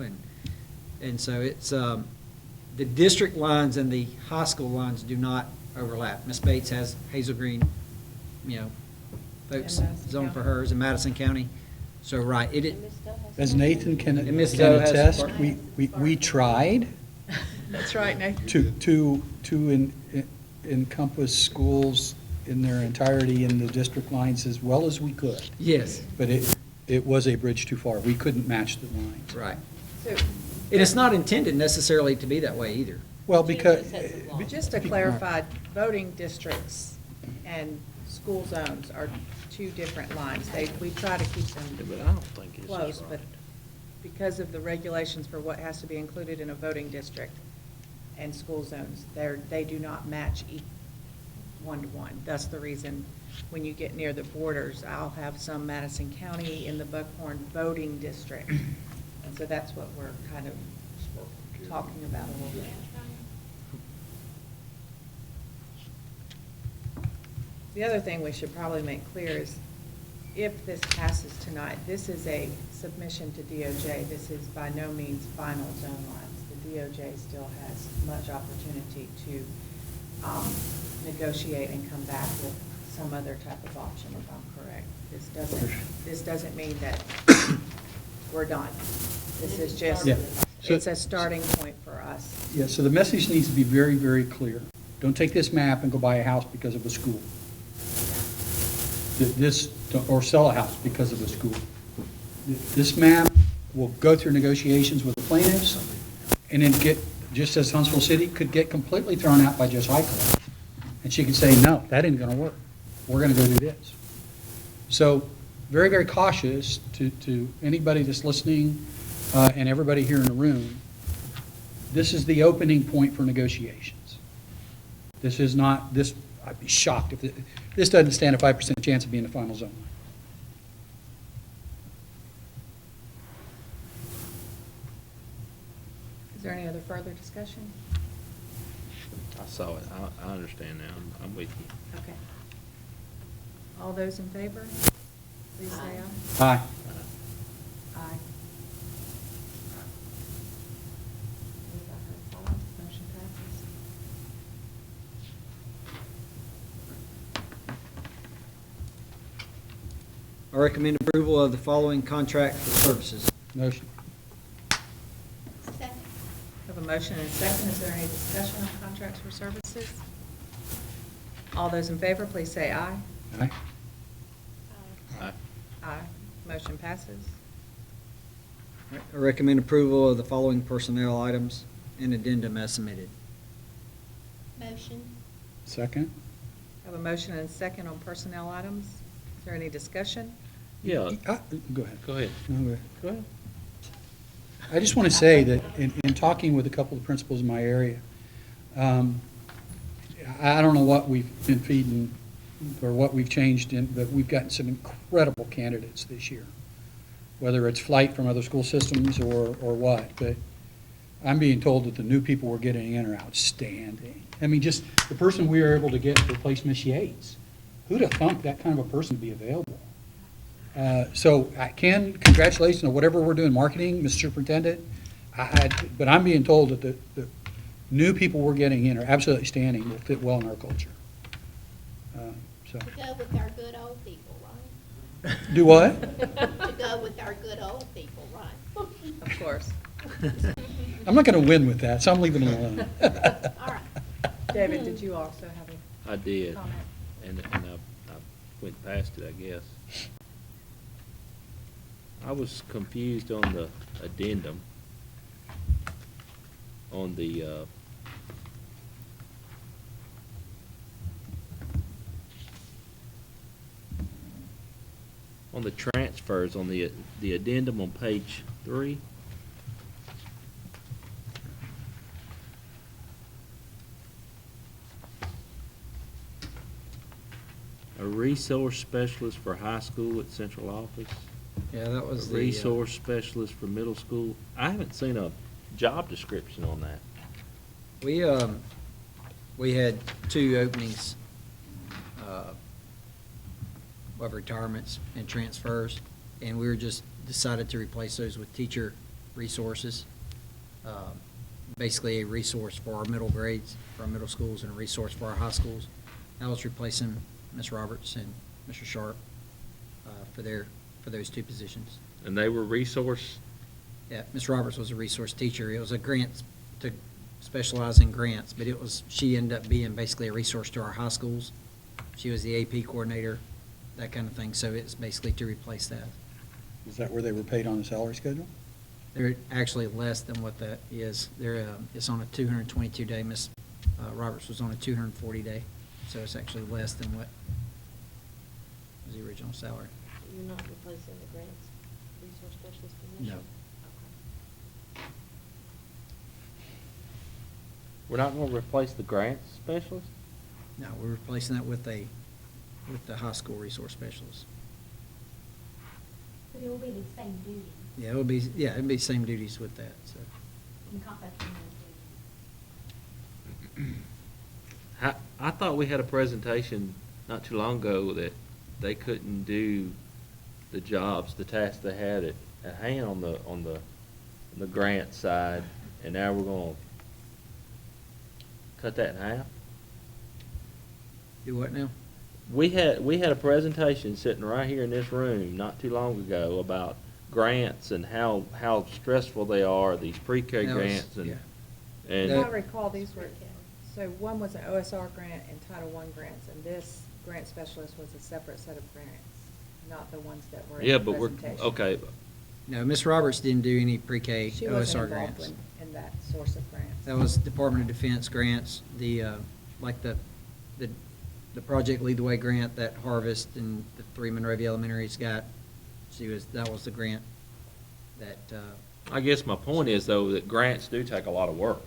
and so it's, the district lines and the high school lines do not overlap. Ms. Bates has Hazel Green, you know, folks In Madison zoned for County. hers in Madison County. So, right, it, As Nathan can And Ms. Doe has attest, Spark- we tried That's right, Nathan. to encompass schools in their entirety in the district lines as well as we could, yes, but it was a bridge too far. We couldn't match the lines. right. So, And it's not intended necessarily to be that way either. Well, because. just to clarify, voting districts and school zones are two different lines. We try to keep But them I don't think it's close, right. but because of the regulations for what has to be included in a voting district and school zones, they do not match one-to-one. That's the reason when you get near the borders, I'll have some Madison County in the Buckhorn voting district. And so that's what we're kind of talking about a little bit. The other thing we should probably make clear is if this passes tonight, this is a submission to DOJ. This is by no means final zone lines. The DOJ still has much opportunity to negotiate and come back with some other type of option, if I'm correct. This doesn't mean that we're done. This is just, Yeah. So- it's a starting point for us. Yeah, so the message needs to be very, very clear. Don't take this map and go buy a house because of a school. Or sell a house because of a school. This map will go through negotiations with the plaintiffs, and then get, just as Huntsville City could get completely thrown out by Judge Highcliffe. And she could say, no, that ain't gonna work. We're gonna go do this. So, very, very cautious to anybody that's listening, and everybody here in the room. This is the opening point for negotiations. This is not, I'd be shocked if this doesn't stand a 5% chance of being the final zone. Is there any other further discussion? I saw it. I understand now. I'm with you. Okay. All those in favor, please say aye. Aye. Aye. Motion passes. I recommend approval of the following contract for services. Motion. Second. Have a motion and a second. Is there any discussion on contracts for services? All those in favor, please say aye. Aye. Aye. Aye. Motion passes. I recommend approval of the following personnel items and addendum as submitted. Motion. Second. Have a motion and a second on personnel items. Is there any discussion? Yeah, Go ahead. go ahead. No, go ahead. Go ahead. I just want to say that in talking with a couple of principals in my area, I don't know what we've been feeding or what we've changed in, but we've gotten some incredible candidates this year, whether it's flight from other school systems or what. But I'm being told that the new people we're getting in are outstanding. I mean, just the person we were able to get to replace Miss Yates. Who'd have thunk that kind of a person would be available? So, Ken, congratulations on whatever we're doing, marketing, Mr. Superintendent. But I'm being told that the new people we're getting in are absolutely standing, will fit well in our culture. So, To go with our good old people, right? do what? To go with our good old people, right? Of course. I'm not going to win with that, so I'm leaving it alone. All right. David, did you also have a I did, comment? and I went past it, I guess. I was confused on the addendum, on the, On the transfers, on the addendum on page 3. A resource specialist for high school at central office. Yeah, that A was resource specialist for middle school. I haven't seen a job description on that. We had 2 openings of retirements and transfers, and we were just decided to replace those with teacher resources. Basically a resource for our middle grades, for our middle schools, and a resource for our high schools. That was replacing Ms. Roberts and Mr. Sharp for those 2 positions. And they were resource, Yeah, Ms. Roberts was a resource teacher. It was a grant to specialize in grants, but she ended up being basically a resource to our high schools. She was the AP coordinator, that kind of thing, so it's basically to replace that. Is that where they were paid on the salary schedule? They're actually less than what that is. It's on a 222-day. Ms. Roberts was on a 240-day, so it's actually less than what was the original salary. You're not replacing the grants resource specialist position? No. Okay. we're not going to replace the grants specialist? No, we're replacing that with the high school resource specialist. But it will be the same duty, Yeah, it'd be same duties with that, so. encompassing those duties. I thought we had a presentation not too long ago that they couldn't do the jobs, the tasks they had at hand on the grant side, and now we're going to cut that in half? Do what now? We had a presentation sitting right here in this room not too long ago about grants and how stressful they are, these pre-K That was- grants, and, yeah. If and I recall, these were, so one was an OSR grant and Title I grants, and this grant specialist was a separate set of grants, not the ones that were in yeah, the but we're, presentation. okay, No, Ms. Roberts didn't do any pre-K She OSR wasn't grants. involved in that source of grants. That was Department of Defense grants, like the Project Lead the Way grant that Harvest and the 3 Monrovia Elementaries got. That was the grant that, I guess my point is, though, that grants do take a lot of work.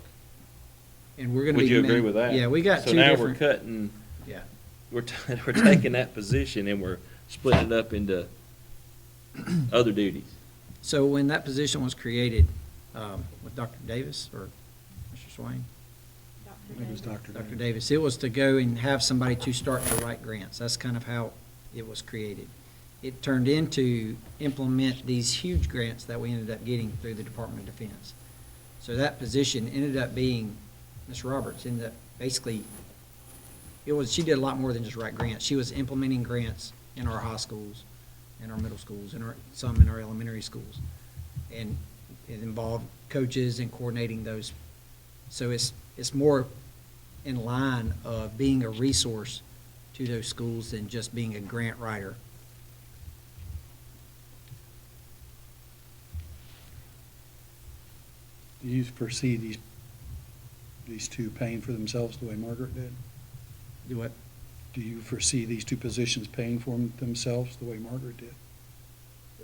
and we're gonna be. Would you agree with that? Yeah, we got 2 So now different. we're cutting, Yeah. we're taking that position and we're splitting it up into other duties. So when that position was created, with Dr. Davis or Mr. Swain? It was Dr. Dr. Davis, it was to go and have somebody to start to write grants. That's kind of how it was created. It turned into implement these huge grants that we ended up getting through the Department of Defense. So that position ended up being, Ms. Roberts ended up basically, she did a lot more than just write grants. She was implementing grants in our high schools, in our middle schools, some in our elementary schools. And it involved coaches and coordinating those. So it's more in line of being a resource to those schools than just being a grant writer. Do you foresee these 2 paying for themselves the way Margaret did? Do what? Do you foresee these 2 positions paying for themselves the way Margaret did?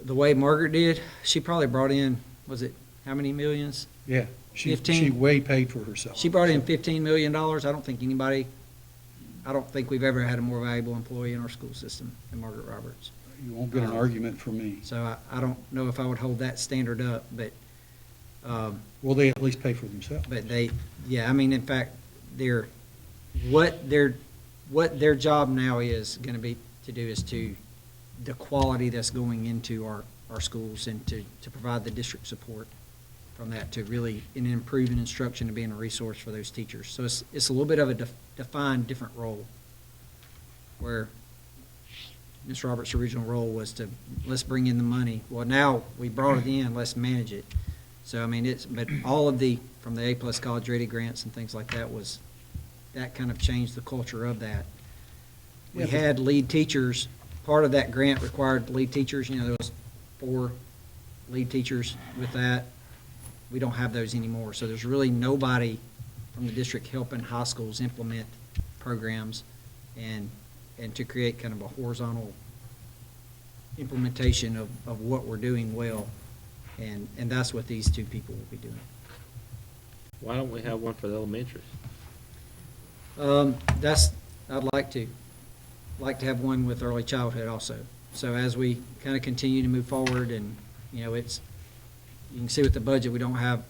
The way Margaret did, she probably brought in, was it, how many millions? Yeah, she 15. way paid for herself. She brought in $15 million. I don't think we've ever had a more valuable employee in our school system than Margaret Roberts. You won't get an argument from me. So I don't know if I would hold that standard up, but, Will they at least pay for themselves? but yeah, I mean, in fact, what their job now is gonna be to do is to, the quality that's going into our schools and to provide the district support from that to really improve in instruction and being a resource for those teachers. So it's a little bit of a defined different role, where Ms. Roberts' original role was to, let's bring in the money. Well, now we brought it in, let's manage it. So, I mean, but all of from the A+ college ready grants and things like that kind of changed the culture of that. We Yeah, but- had lead teachers, part of that grant required lead teachers, there was 4 lead teachers with that. We don't have those anymore, so there's really nobody from the district helping high schools implement programs and to create kind of a horizontal implementation of what we're doing well, and that's what these two people will be doing. Why don't we have one for the elementaries? I'd like to have one with early childhood also. So as we kind of continue to move forward, and, you can see with the budget, we don't have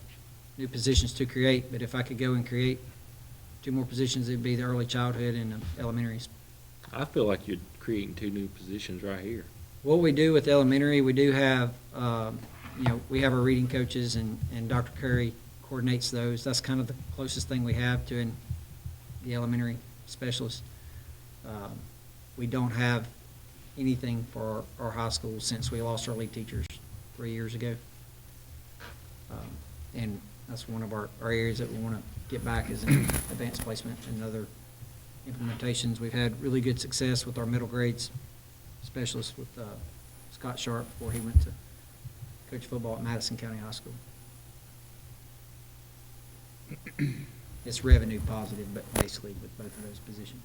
new positions to create, but if I could go and create 2 more positions, it'd be the early childhood and the elementaries. I feel like you're creating 2 new positions right here. What we do with elementary, we do have, we have our reading coaches, and Dr. Curry coordinates those. That's kind of the closest thing we have to the elementary specialist. We don't have anything for our high school since we lost our lead teachers 3 years ago. And that's one of our areas that we want to get back, is in advanced placement and other implementations. We've had really good success with our middle grades specialist with Scott Sharp before he went to coach football at Madison County High School. It's revenue positive, but basically with both of those positions.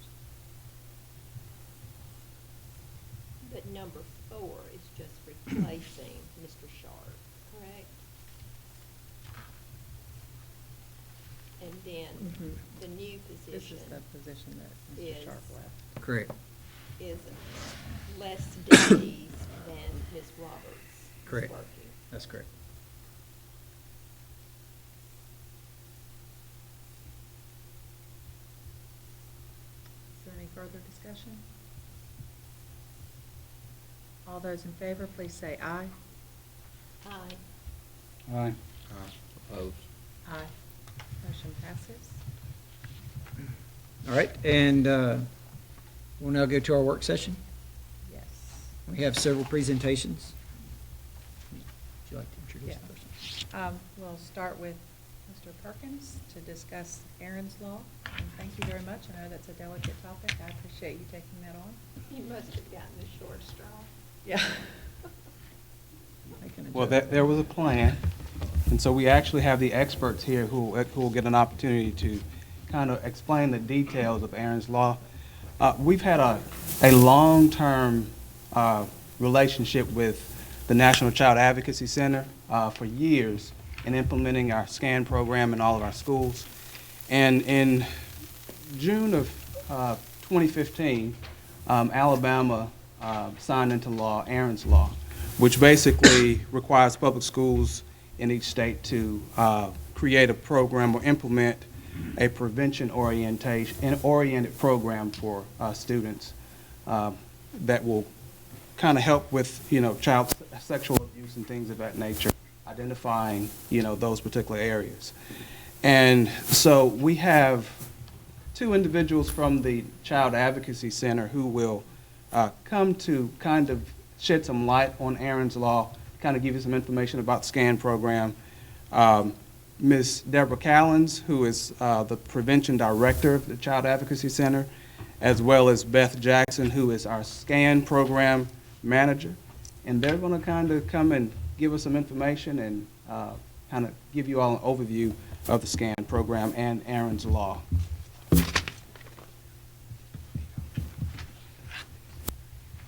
But number 4 is just replacing Mr. Sharp, correct? And then the new This position is the position that Mr. is- Sharp left. Correct. is less days than Ms. Roberts is Correct. working. That's correct. Is there any further discussion? All those in favor, please say aye. Aye. Aye. Opposed? Aye. Motion passes. All right, and we'll now go to our work session. Yes. We have several presentations. Would you like to introduce Yeah. the first one? We'll start with Mr. Perkins to discuss Aaron's Law. And thank you very much. I know that's a delicate topic. I appreciate you taking that on. You must have gotten the short straw. Yeah. Well, there was a plan, and so we actually have the experts here who will get an opportunity to kind of explain the details of Aaron's Law. We've had a long-term relationship with the National Child Advocacy Center for years in implementing our SCAN program in all of our schools. And in June of 2015, Alabama signed into law Aaron's Law, which basically requires public schools in each state to create a program or implement a prevention-oriented program for students that will kind of help with, child sexual abuse and things of that nature, identifying, those particular areas. And so we have 2 individuals from the Child Advocacy Center who will come to kind of shed some light on Aaron's Law, kind of give you some information about the SCAN program. Ms. Deborah Callens, who is the Prevention Director of the Child Advocacy Center, as well as Beth Jackson, who is our SCAN program manager. And they're going to kind of come and give us some information and kind of give you all an overview of the SCAN program and Aaron's Law.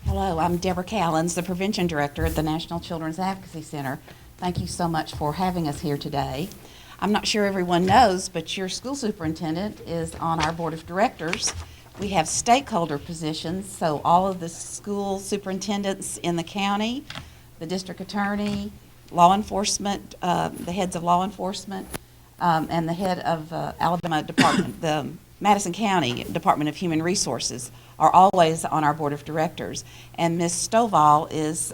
Hello, I'm Deborah Callens, the Prevention Director at the National Children's Advocacy Center. Thank you so much for having us here today. I'm not sure everyone knows, but your school superintendent is on our board of directors. We have stakeholder positions, so all of the school superintendents in the county, the district attorney, law enforcement, the heads of law enforcement, and the head of Alabama Department, the Madison County Department of Human Resources are always on our board of directors. And Ms. Stovall is,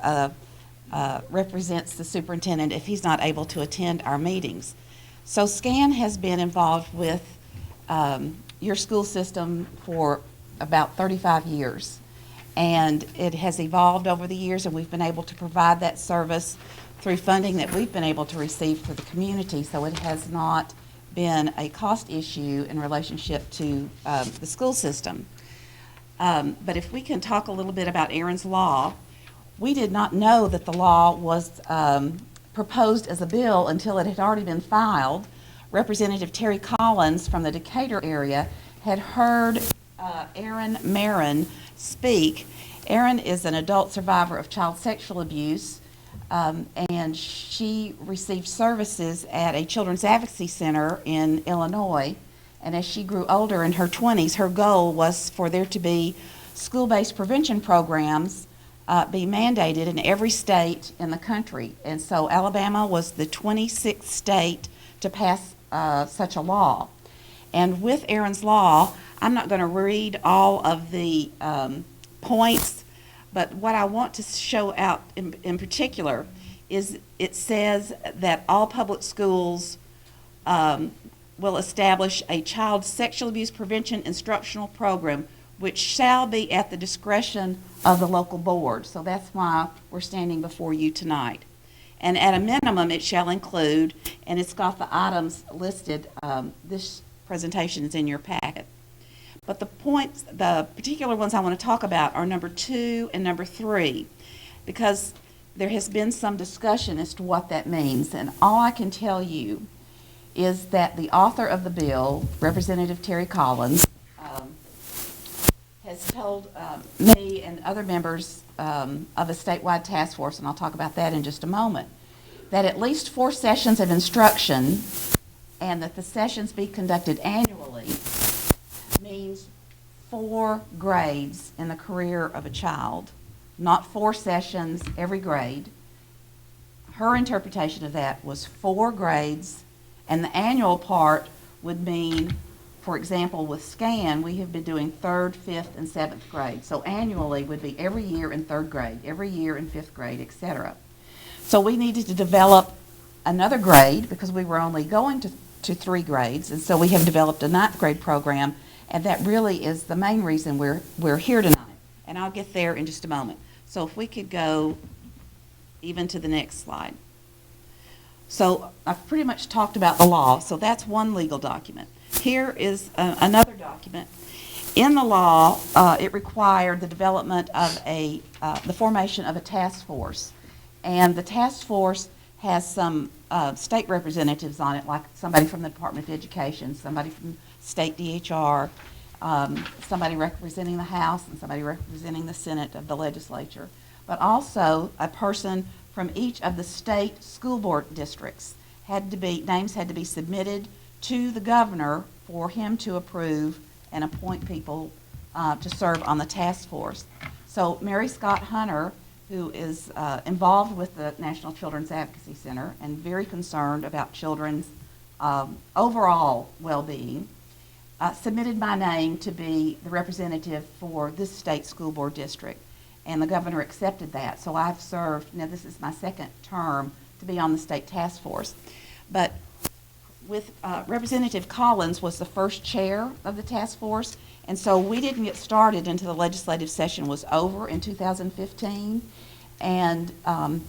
represents the superintendent if he's not able to attend our meetings. So SCAN has been involved with your school system for about 35 years. And it has evolved over the years, and we've been able to provide that service through funding that we've been able to receive for the community. So it has not been a cost issue in relationship to the school system. But if we can talk a little bit about Aaron's Law, we did not know that the law was proposed as a bill until it had already been filed. Representative Terry Collins from the Decatur area had heard Aaron Marin speak, Erin is an adult survivor of child sexual abuse, and she received services at a children's advocacy center in Illinois. And as she grew older in her 20s, her goal was for there to be school-based prevention programs be mandated in every state in the country. And so Alabama was the 26th state to pass such a law. And with Erin's law, I'm not going to read all of the points, but what I want to show out in particular is it says that all public schools will establish a child sexual abuse prevention instructional program which shall be at the discretion of the local board. So that's why we're standing before you tonight. And at a minimum, it shall include, and it's got the items listed, this presentation is in your packet. But the points, the particular ones I want to talk about are number 2 and number 3, because there has been some discussion as to what that means. And all I can tell you is that the author of the bill, Representative Terry Collins, has told me and other members of a statewide task force, and I'll talk about that in just a moment, that at least 4 sessions of instruction and that the sessions be conducted annually means 4 grades in the career of a child, not 4 sessions every grade. Her interpretation of that was 4 grades, and the annual part would mean, for example, with SCAN, we have been doing 3rd, 5th, and 7th grade. So annually would be every year in 3rd grade, every year in 5th grade, etc. So we needed to develop another grade because we were only going to 3 grades, and so we have developed a 9th grade program, and that really is the main reason we're here tonight. And I'll get there in just a moment. So if we could go even to the next slide. So I've pretty much talked about the law, so that's one legal document. Here is another document. In the law, it required the development of the formation of a task force. And the task force has some state representatives on it, like somebody from the Department of Education, somebody from state DHR, somebody representing the House, and somebody representing the Senate of the legislature, but also a person from each of the state school board districts. Names had to be submitted to the governor for him to approve and appoint people to serve on the task force. So Mary Scott Hunter, who is involved with the National Children's Advocacy Center and very concerned about children's overall well-being, submitted my name to be the representative for this state school board district. And the governor accepted that. So I've served, now this is my 2nd term to be on the state task force. But with Representative Collins was the first chair of the task force, and so we didn't get started until the legislative session was over in 2015. And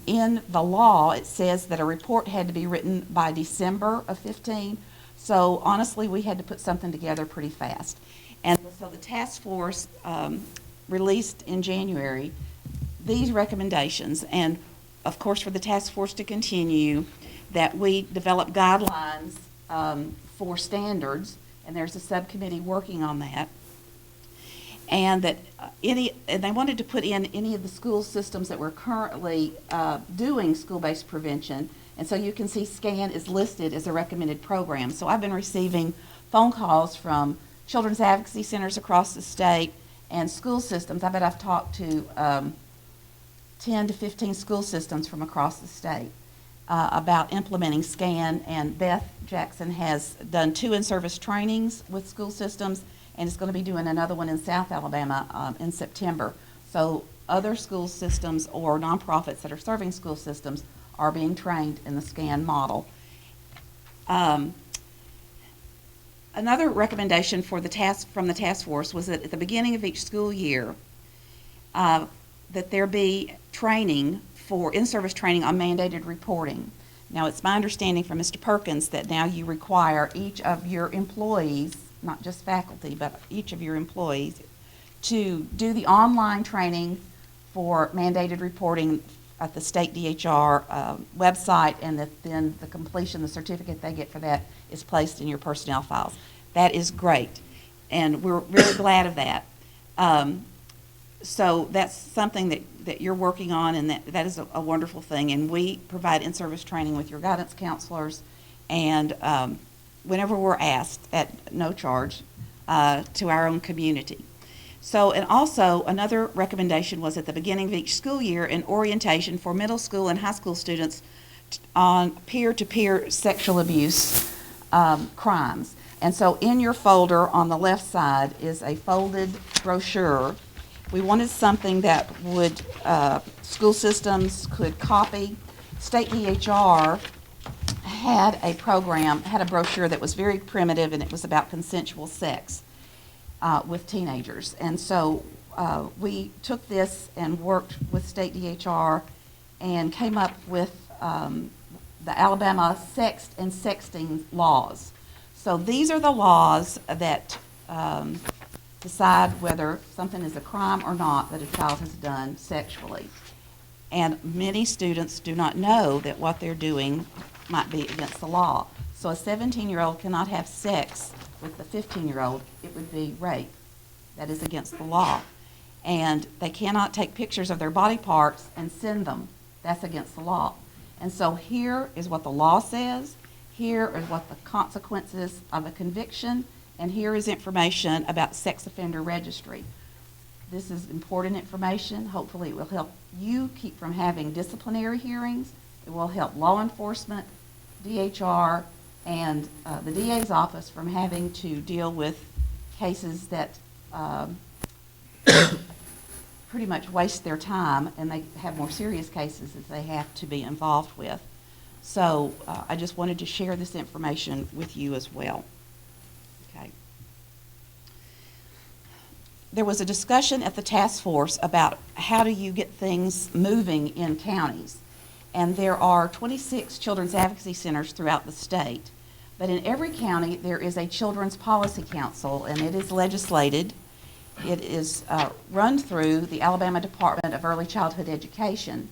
in the law, it says that a report had to be written by December of 15. So honestly, we had to put something together pretty fast. And so the task force released in January these recommendations, and of course for the task force to continue, that we develop guidelines for standards, and there's a subcommittee working on that, and that and they wanted to put in any of the school systems that were currently doing school-based prevention, and so you can see SCAN is listed as a recommended program. So I've been receiving phone calls from children's advocacy centers across the state and school systems. I bet I've talked to 10 to 15 school systems from across the state about implementing SCAN, and Beth Jackson has done 2 in-service trainings with school systems and is going to be doing another one in South Alabama in September. So other school systems or nonprofits that are serving school systems are being trained in the SCAN model. Another recommendation from the task force was that at the beginning of each school year, that there be training for in-service training on mandated reporting. Now, it's my understanding from Mr. Perkins that now you require each of your employees, not just faculty, but each of your employees, to do the online training for mandated reporting at the state DHR website, and that then the completion, the certificate they get for that is placed in your personnel files. That is great, and we're really glad of that. so that's something that you're working on, and that is a wonderful thing. And we provide in-service training with your guidance counselors, and whenever we're asked, at no charge, to our own community. So, and also, another recommendation was at the beginning of each school year, an orientation for middle school and high school students on peer-to-peer sexual abuse crimes. And so in your folder on the left side is a folded brochure. We wanted something that would, school systems could copy. State DHR had a program, had a brochure that was very primitive, and it was about consensual sex with teenagers. And so we took this and worked with State DHR and came up with the Alabama sex and sexting laws. So these are the laws that decide whether something is a crime or not that a child has done sexually. And many students do not know that what they're doing might be against the law. So a 17-year-old cannot have sex with the 15-year-old. It would be rape. That is against the law. And they cannot take pictures of their body parts and send them. That's against the law. And so here is what the law says. Here is what the consequences of a conviction, and here is information about sex offender registry. This is important information. Hopefully it will help you keep from having disciplinary hearings. It will help law enforcement, DHR, and the DA's office from having to deal with cases that pretty much waste their time, and they have more serious cases that they have to be involved with. So I just wanted to share this information with you as well. Okay. There was a discussion at the task force about how do you get things moving in counties. And there are 26 children's advocacy centers throughout the state. But in every county, there is a children's policy council, and it is legislated. It is run through the Alabama Department of Early Childhood Education,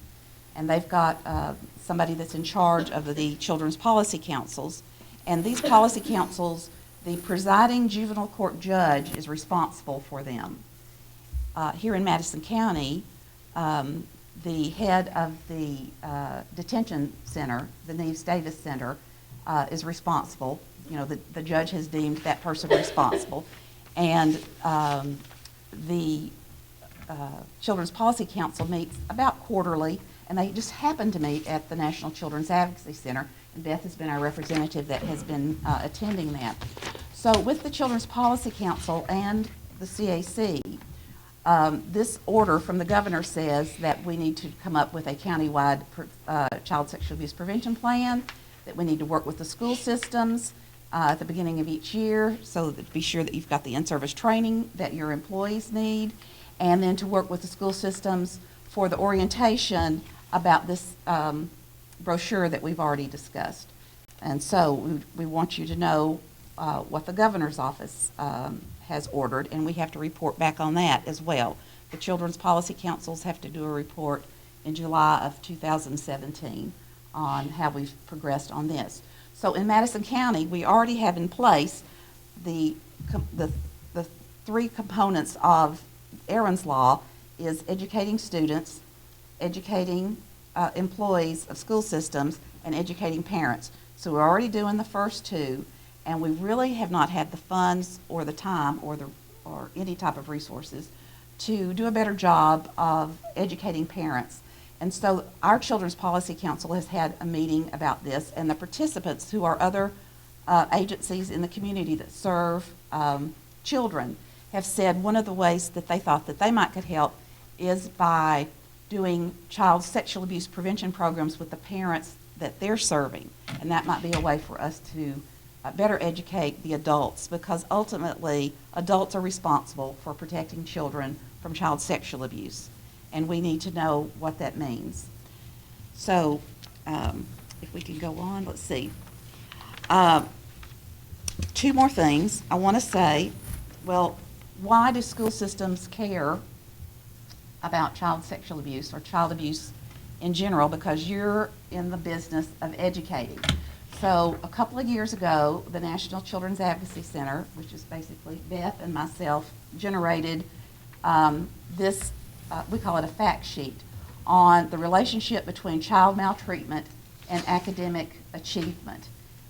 and they've got somebody that's in charge of the children's policy councils. And these policy councils, the presiding juvenile court judge is responsible for them. Here in Madison County, the head of the detention center, the Neves Davis Center, is responsible. You know, the judge has deemed that person responsible. And the Children's Policy Council meets about quarterly, and they just happen to meet at the National Children's Advocacy Center. And Beth has been our representative that has been attending that. So with the Children's Policy Council and the CAC, this order from the governor says that we need to come up with a countywide child sexual abuse prevention plan, that we need to work with the school systems at the beginning of each year, so that be sure that you've got the in-service training that your employees need, and then to work with the school systems for the orientation about this brochure that we've already discussed. And so we want you to know what the governor's office has ordered, and we have to report back on that as well. The Children's Policy Councils have to do a report in July of 2017 on how we've progressed on this. So in Madison County, we already have in place the three components of Aaron's Law is educating students, educating employees of school systems, and educating parents. So we're already doing the first two, and we really have not had the funds or the time or any type of resources to do a better job of educating parents. And so our Children's Policy Council has had a meeting about this, and the participants, who are other agencies in the community that serve children, have said one of the ways that they thought that they might could help is by doing child sexual abuse prevention programs with the parents that they're serving. And that might be a way for us to better educate the adults, because ultimately adults are responsible for protecting children from child sexual abuse. And we need to know what that means. So if we can go on, let's see. Two more things I want to say. Well, why do school systems care about child sexual abuse or child abuse in general? Because you're in the business of educating. So a couple of years ago, the National Children's Advocacy Center, which is basically Beth and myself, generated this we call it a fact sheet, on the relationship between child maltreatment and academic achievement.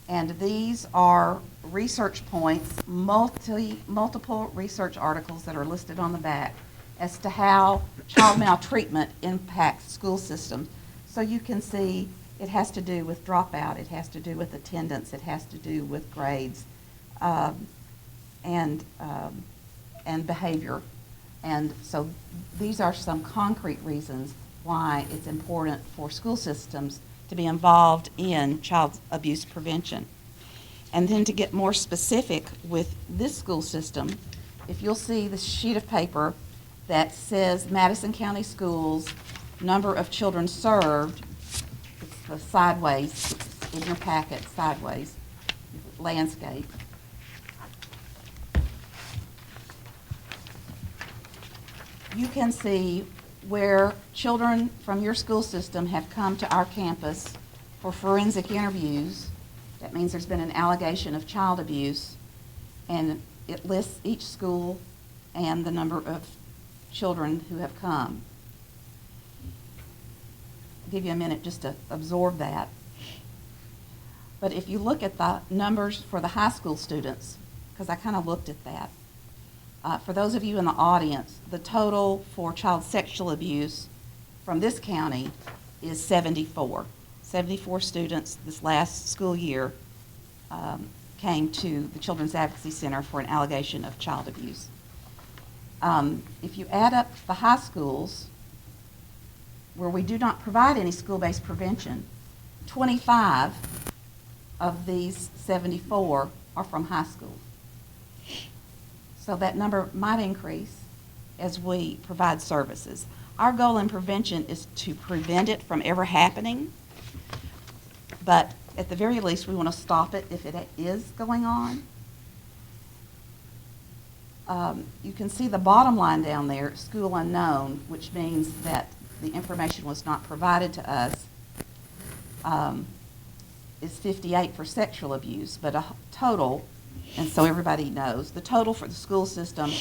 And these are research points, multiple research articles that are listed on the back as to how child maltreatment impacts school systems. So you can see it has to do with dropout, it has to do with attendance, it has to do with grades, and behavior. And so these are some concrete reasons why it's important for school systems to be involved in child abuse prevention. And then to get more specific with this school system, if you'll see the sheet of paper that says Madison County Schools, number of children served, it's the sideways, in your packet, sideways, landscape. You can see where children from your school system have come to our campus for forensic interviews. That means there's been an allegation of child abuse, and it lists each school and the number of children who have come. I'll give you a minute just to absorb that. But if you look at the numbers for the high school students, because I kind of looked at that, for those of you in the audience, the total for child sexual abuse from this county is 74. 74 students this last school year came to the Children's Advocacy Center for an allegation of child abuse. If you add up the high schools, where we do not provide any school-based prevention, 25 of these 74 are from high schools. So that number might increase as we provide services. Our goal in prevention is to prevent it from ever happening, but at the very least, we want to stop it if it is going on. You can see the bottom line down there, school unknown, which means that the information was not provided to us, is 58 for sexual abuse, but a total, and so everybody knows, the total for the school system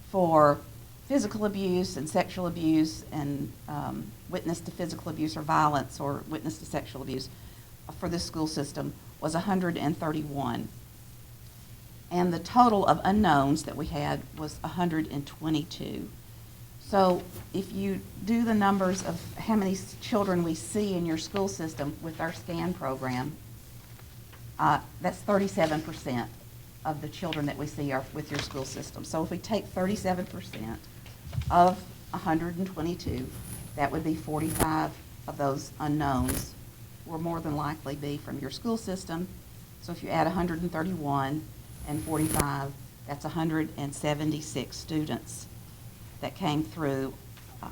for physical abuse and sexual abuse and witness to physical abuse or violence or witness to sexual abuse for this school system was 131. And the total of unknowns that we had was 122. So if you do the numbers of how many children we see in your school system with our SCAN program, that's 37% of the children that we see are with your school system. So if we take 37% of 122, that would be 45 of those unknowns will more than likely be from your school system. So if you add 131 and 45, that's 176 students that came through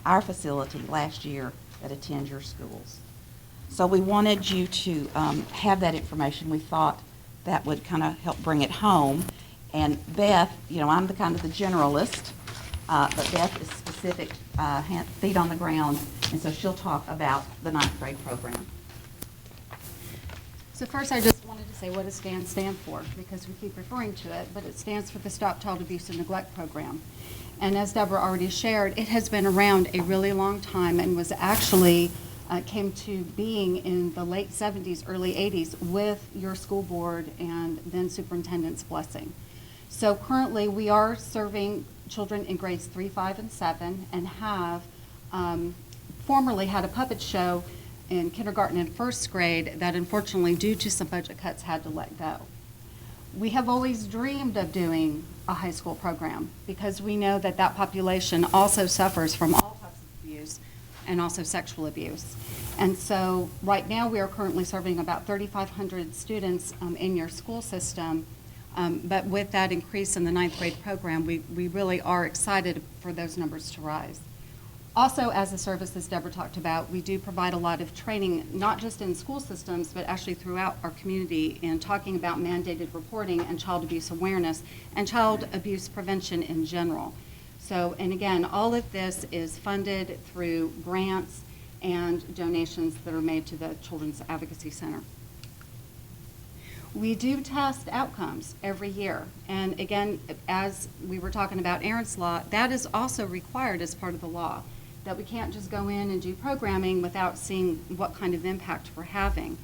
our facility last year that attend your schools. So we wanted you to have that information. We thought that would kind of help bring it home. And Beth, you know, I'm the kind of the generalist, but Beth is specific, feet on the ground, and so she'll talk about the 9th grade program. So first, I just wanted to say what does SCAN stand for, because we keep referring to it, but it stands for the Stop Child Abuse and Neglect Program. And as Deborah already shared, it has been around a really long time and was actually came to being in the late 70s, early 80s with your school board and then superintendent's blessing. So currently, we are serving children in grades 3, 5, and 7 and have formerly had a puppet show in kindergarten and first grade that unfortunately, due to some budget cuts, had to let go. We have always dreamed of doing a high school program because we know that that population also suffers from all types of abuse and also sexual abuse. And so right now we are currently serving about 3,500 students in your school system. But with that increase in the 9th grade program, we really are excited for those numbers to rise. Also, as a service, as Deborah talked about, we do provide a lot of training, not just in school systems, but actually throughout our community in talking about mandated reporting and child abuse awareness and child abuse prevention in general. So, and again, all of this is funded through grants and donations that are made to the Children's Advocacy Center. We do test outcomes every year. And again, as we were talking about Aaron's Law, that is also required as part of the law. that we can't just go in and do programming without seeing what kind of impact we're having.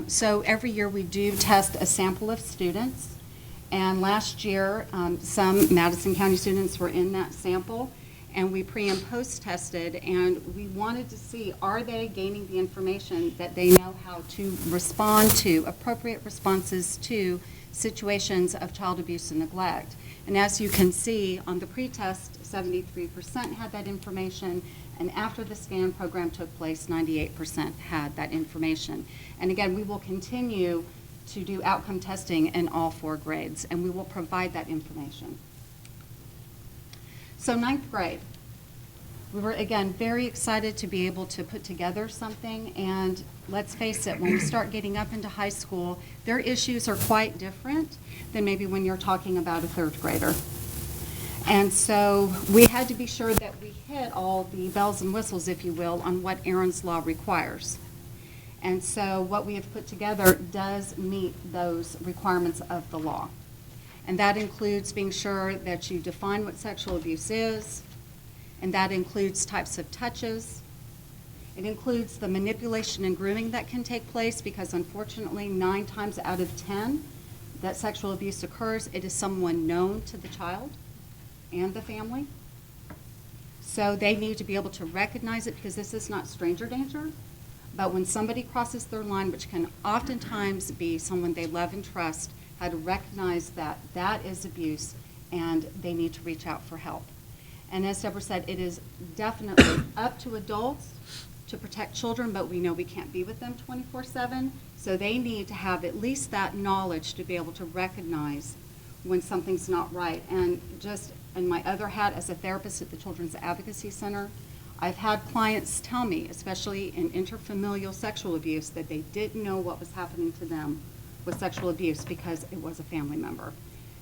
So every year we do test a sample of students, and last year some Madison County students were in that sample, and we pre and post tested, and we wanted to see, are they gaining the information that they know how to respond to, appropriate responses to situations of child abuse and neglect. And as you can see on the pretest, 73% had that information, and after the SCAN program took place, 98% had that information. And again, we will continue to do outcome testing in all 4 grades, and we will provide that information. So 9th grade. We were, again, very excited to be able to put together something, and let's face it, when we start getting up into high school, their issues are quite different than maybe when you're talking about a 3rd grader. And so we had to be sure that we hit all the bells and whistles, if you will, on what Aaron's Law requires. And so what we have put together does meet those requirements of the law. And that includes being sure that you define what sexual abuse is, and that includes types of touches. It includes the manipulation and grooming that can take place, because unfortunately 9 times out of 10 that sexual abuse occurs, it is someone known to the child and the family. So they need to be able to recognize it, because this is not stranger danger. But when somebody crosses their line, which can oftentimes be someone they love and trust, how to recognize that that is abuse and they need to reach out for help. And as Deborah said, it is definitely up to adults to protect children, but we know we can't be with them 24/7. So they need to have at least that knowledge to be able to recognize when something's not right. And just in my other hat as a therapist at the Children's Advocacy Center, I've had clients tell me, especially in interfamilial sexual abuse, that they didn't know what was happening to them with sexual abuse because it was a family member.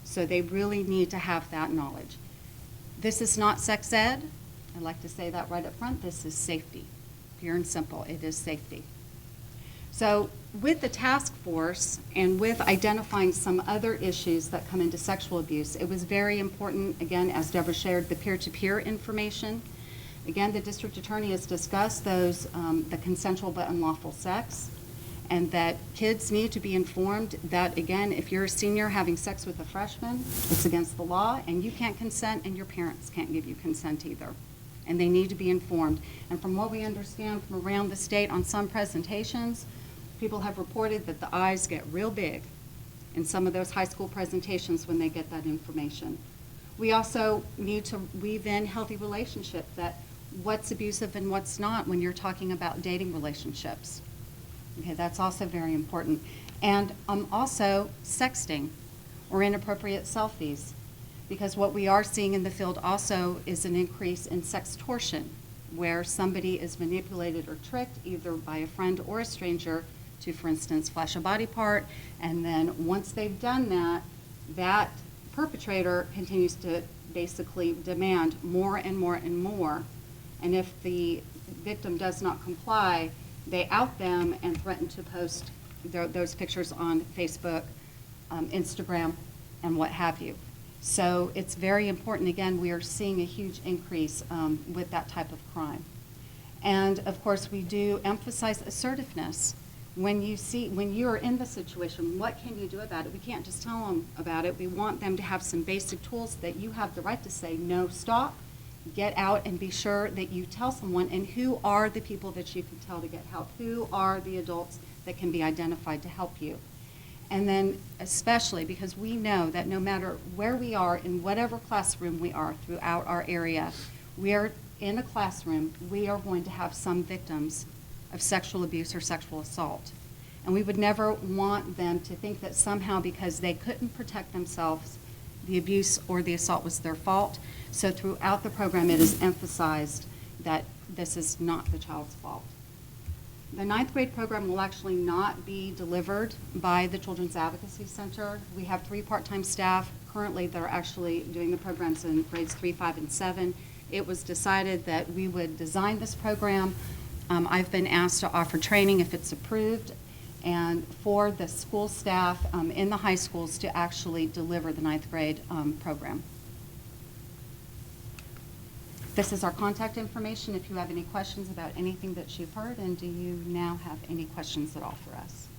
So they really need to have that knowledge. This is not sex ed. I'd like to say that right up front. This is safety. Pure and simple, it is safety. So with the task force and with identifying some other issues that come into sexual abuse, it was very important, again, as Deborah shared, the peer-to-peer information. Again, the district attorney has discussed those, the consensual but unlawful sex, and that kids need to be informed that, again, if you're a senior having sex with a freshman, it's against the law, and you can't consent, and your parents can't give you consent either. And they need to be informed. And from what we understand from around the state on some presentations, people have reported that the eyes get real big in some of those high school presentations when they get that information. We also need to weave in healthy relationship, that what's abusive and what's not when you're talking about dating relationships. Okay, that's also very important. And also sexting or inappropriate selfies, because what we are seeing in the field also is an increase in sextortion, where somebody is manipulated or tricked either by a friend or a stranger to, for instance, flash a body part, and then once they've done that, that perpetrator continues to basically demand more and more and more. And if the victim does not comply, they out them and threaten to post those pictures on Facebook, Instagram, and what have you. So it's very important. Again, we are seeing a huge increase with that type of crime. And of course, we do emphasize assertiveness. When you're in the situation, what can you do about it? We can't just tell them about it. We want them to have some basic tools that you have the right to say, no, stop, get out, and be sure that you tell someone. And who are the people that you can tell to get help? Who are the adults that can be identified to help you? And then especially because we know that no matter where we are, in whatever classroom we are throughout our area, we are in a classroom, we are going to have some victims of sexual abuse or sexual assault. And we would never want them to think that somehow because they couldn't protect themselves, the abuse or the assault was their fault. So throughout the program, it is emphasized that this is not the child's fault. The 9th grade program will actually not be delivered by the Children's Advocacy Center. We have 3 part-time staff currently that are actually doing the programs in grades 3, 5, and 7. It was decided that we would design this program. I've been asked to offer training if it's approved, and for the school staff in the high schools to actually deliver the 9th grade program. This is our contact information if you have any questions about anything that you've heard, and do you now have any questions at all for us?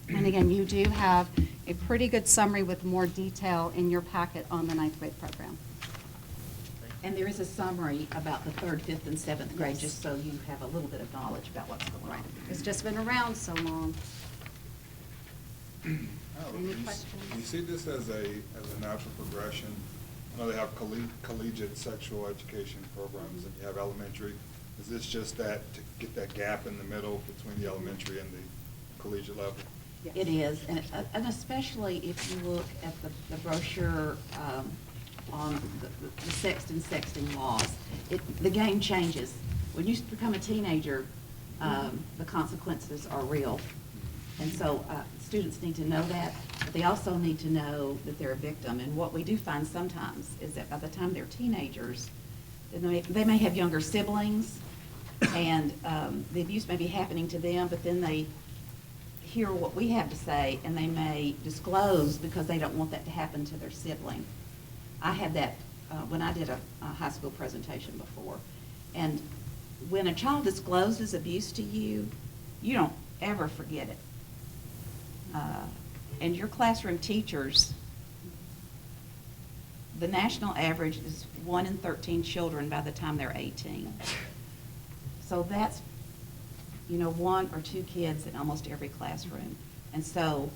And again, you do have a pretty good summary with more detail in your packet on the ninth grade program. And there is a summary about the 3rd, 5th, and 7th grade, Yes. just so you have a little bit of knowledge about what's going on. It's just been around so long. Any Do you questions? see this as a natural progression? I know they have collegiate sexual education programs, and you have elementary. Is this just that, to get that gap in the middle between the elementary and the collegiate level? It is, and especially if you look at the brochure on the sex and sexting laws, the game changes. When you become a teenager, the consequences are real. And so students need to know that, but they also need to know that they're a victim. And what we do find sometimes is that by the time they're teenagers, they may have younger siblings, and the abuse may be happening to them, but then they hear what we have to say, and they may disclose because they don't want that to happen to their sibling. I had that when I did a high school presentation before. And when a child discloses abuse to you, you don't ever forget it. And your classroom teachers, the national average is 1 in 13 children by the time they're 18. So that's, 1 or 2 kids in almost every classroom. And so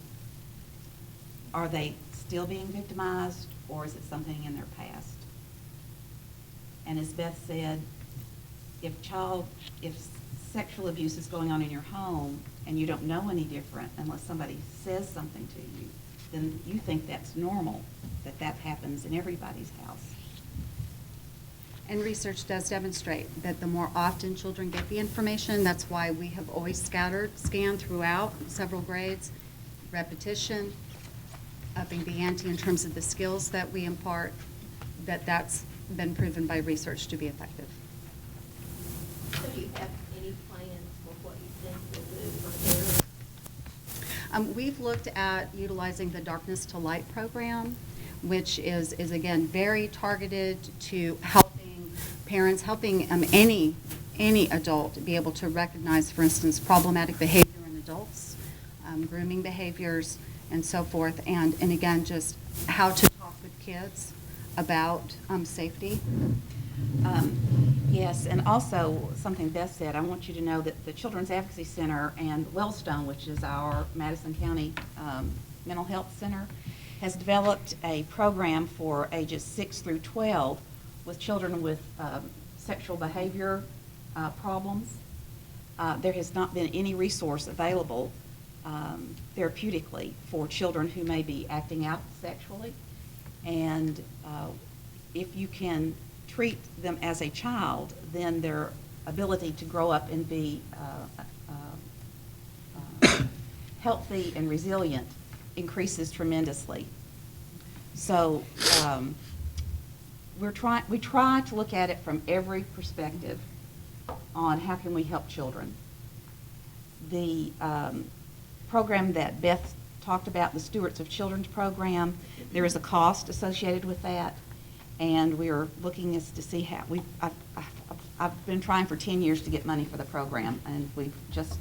are they still being victimized, or is it something in their past? And as Beth said, if sexual abuse is going on in your home and you don't know any different unless somebody says something to you, then you think that's normal, that happens in everybody's house. And research does demonstrate that the more often children get the information, that's why we have always scanned throughout several grades, repetition, upping the ante in terms of the skills that we impart, that's been proven by research to be effective. So do you have any plans for what you think you'll do from there? We've looked at utilizing the Darkness to Light program, which is again very targeted to helping parents, helping any adult be able to recognize, for instance, problematic behavior in adults, grooming behaviors, and so forth, and again, just how to talk with kids about safety. Yes, and also something Beth said, I want you to know that the Children's Advocacy Center and Wellstone, which is our Madison County Mental Health Center, has developed a program for ages 6 through 12 with children with sexual behavior problems. There has not been any resource available therapeutically for children who may be acting out sexually. And if you can treat them as a child, then their ability to grow up and be healthy and resilient increases tremendously. So we try to look at it from every perspective on how can we help children. The program that Beth talked about, the Stewards of Children's program, there is a cost associated with that, and we are looking as to see how I've been trying for 10 years to get money for the program, and we've just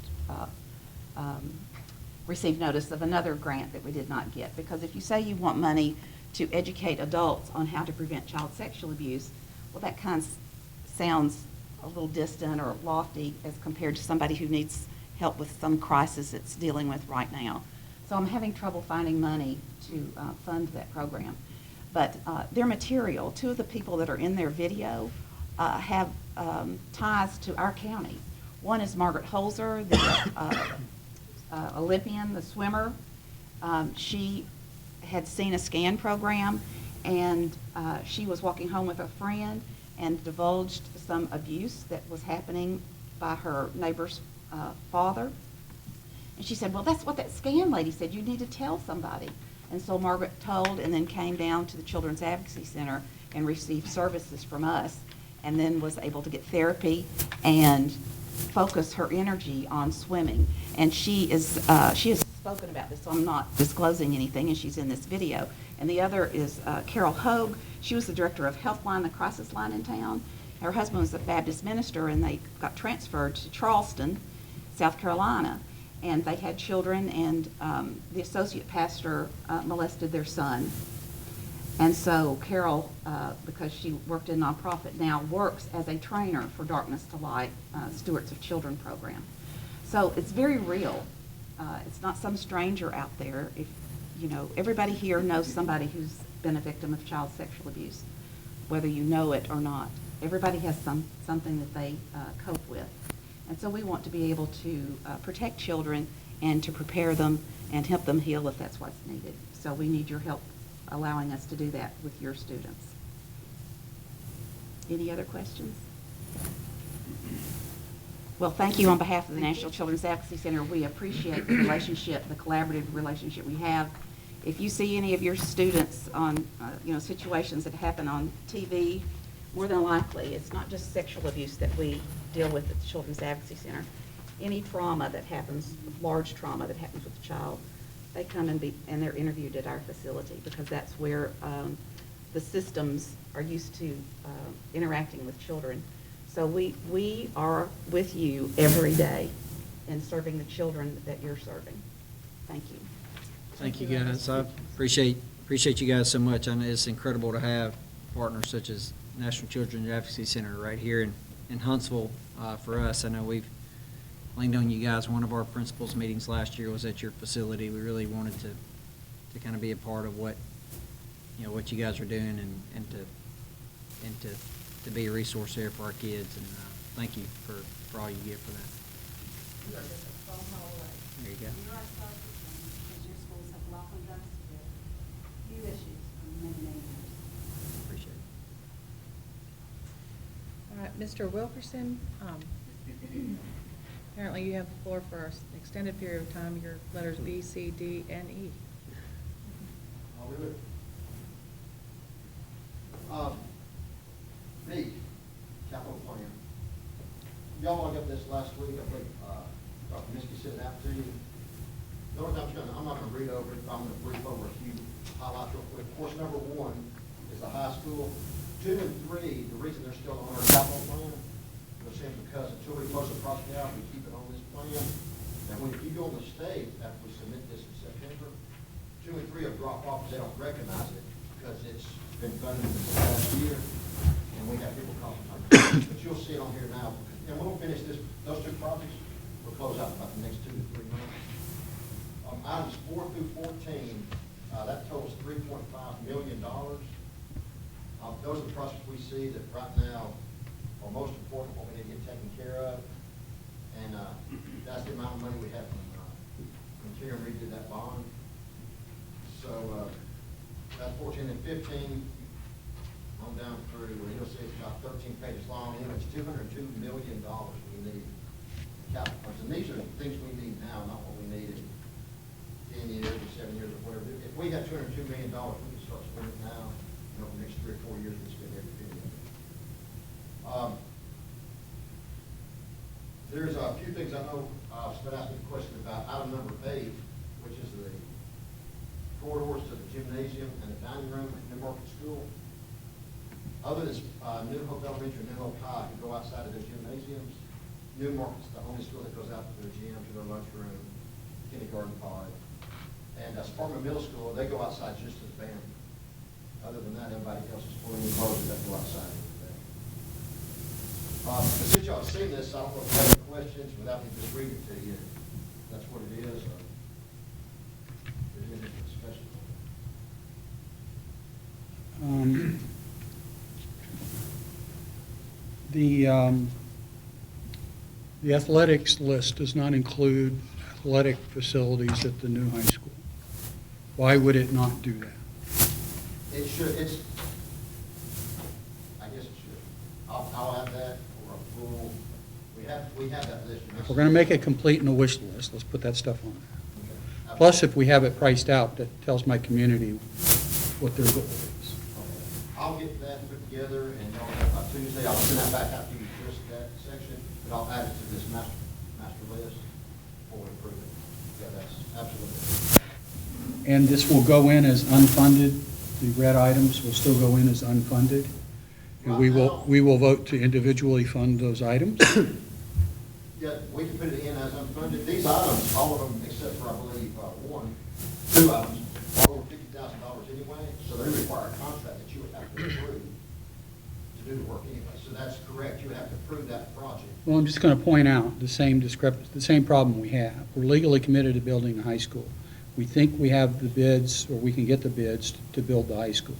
received notice of another grant that we did not get, because if you say you want money to educate adults on how to prevent child sexual abuse, well, that kind of sounds a little distant or lofty as compared to somebody who needs help with some crisis it's dealing with right now. So I'm having trouble finding money to fund that program. But their material, 2 of the people that are in their video have ties to our county. One is Margaret Holzer, the Olympian, the swimmer. She had seen a SCAN program, and she was walking home with a friend and divulged some abuse that was happening by her neighbor's father. And she said, well, that's what that SCAN lady said. You need to tell somebody. And so Margaret told, and then came down to the Children's Advocacy Center and received services from us, and then was able to get therapy and focus her energy on swimming. And she has spoken about this, so I'm not disclosing anything, and she's in this video. And the other is Carol Hogue. She was the director of Healthline, the crisis line in town. her husband was a Baptist minister, and they got transferred to Charleston, South Carolina. And they had children, and the associate pastor molested their son. And so Carol, because she worked in nonprofit, now works as a trainer for Darkness to Light, Stewards of Children program. So it's very real. It's not some stranger out there. If you know, everybody here knows somebody who's been a victim of child sexual abuse, whether you know it or not. Everybody has something that they cope with. And so we want to be able to protect children and to prepare them and help them heal if that's what's needed. So we need your help allowing us to do that with your students. Any other questions? Well, thank you on behalf of the National Children's Advocacy Center. We appreciate the relationship, the collaborative relationship we have. If you see any of your students on, situations that happen on TV, more than likely, it's not just sexual abuse that we deal with at the Children's Advocacy Center. Any trauma that happens, large trauma that happens with a child, they come and they're interviewed at our facility, because that's where the systems are used to interacting with children. So we are with you every day in serving the children that you're serving. Thank you. Thank you, guys. I appreciate you guys so much. I know it's incredible to have partners such as National Children's Advocacy Center right here in Huntsville for us. I know we've leaned on you guys. One of our principals meetings last year was at your facility. We really wanted to kind of be a part of what you guys are doing and to be a resource there for our kids. And thank you for all you give for that. There you go. Because your schools have welcomed us with few issues for many, many years. Appreciate it. All right, Mr. Wilkerson, apparently you have the floor for an extended period of time, your letters B, C, D, and E. I'll do it. B, capital plan. Y'all all got this last week. I think Dr. Miskey sent it out to you. The only time I'm not going to read over it, I'm going to brief over a few highlights real quick. Of course, number 1 is the high school. 2 and 3, the reason they're still on our capital plan was simply because until we close the project out, we keep it on this plan. And when you go on the state, after we submit this in September, 2 and 3 have dropped off because they don't recognize it because it's been funded this last year, and we have people calling. But you'll see it on here now. And we'll finish those 2 projects. We'll close out about the next 2 to 3 months. Items 4 through 14, that totals $3.5 million. Those are the projects we see that right now are most important, what we need to get taken care of. And that's the amount of money we have from Karen redid that bond. So that's 14 and 15. On down through, you'll see it's about 13 pages long. Anyway, it's $202 million we need capital funds. And these are things we need now, not what we need in 10 years or 7 years or whatever. If we have $202 million, we can start spending it now. The next 3 or 4 years, we spend every penny of it. There's a few things I know I've been asking a question about. Item number 8, which is the corridors to the gymnasium and the dining room at New Market School. Other than New Hope Elementary and New Hope High, who go outside of their gymnasiums, New Market's the only school that goes out to their gym, to their lunchroom, kindergarten pod. And Sparkman Middle School, they go outside just to the band. Other than that, everybody else is fully enclosed that go outside. But since y'all have seen this, I don't know if you have any questions without me just reading it to you. That's what it is. There's anything special. The athletics list does not include athletic facilities at the new high school. Why would it not do that? It should, I guess it should. I'll have that for a full, we have that list. If we're going to make it complete in a wish list, let's put that stuff on there. Okay. Plus, if we have it priced out, that tells my community what their goal is. Okay. I'll get that put together, and by Tuesday, I'll send that back out to you, just that section, but I'll add it to this master list before we approve it. Yeah, that's absolutely. And this will go in as unfunded. The red items will still go in as unfunded. And we will vote to individually fund those items. Yeah, we can put it in as unfunded. These items, all of them, except for, I believe, two items, are over $50,000 anyway, so they require a contract that you would have to approve to do the work anyway. So that's correct, you would have to approve that project. Well, I'm just going to point out the same problem we have. We're legally committed to building a high school. We think we have the bids, or we can get the bids to build the high school.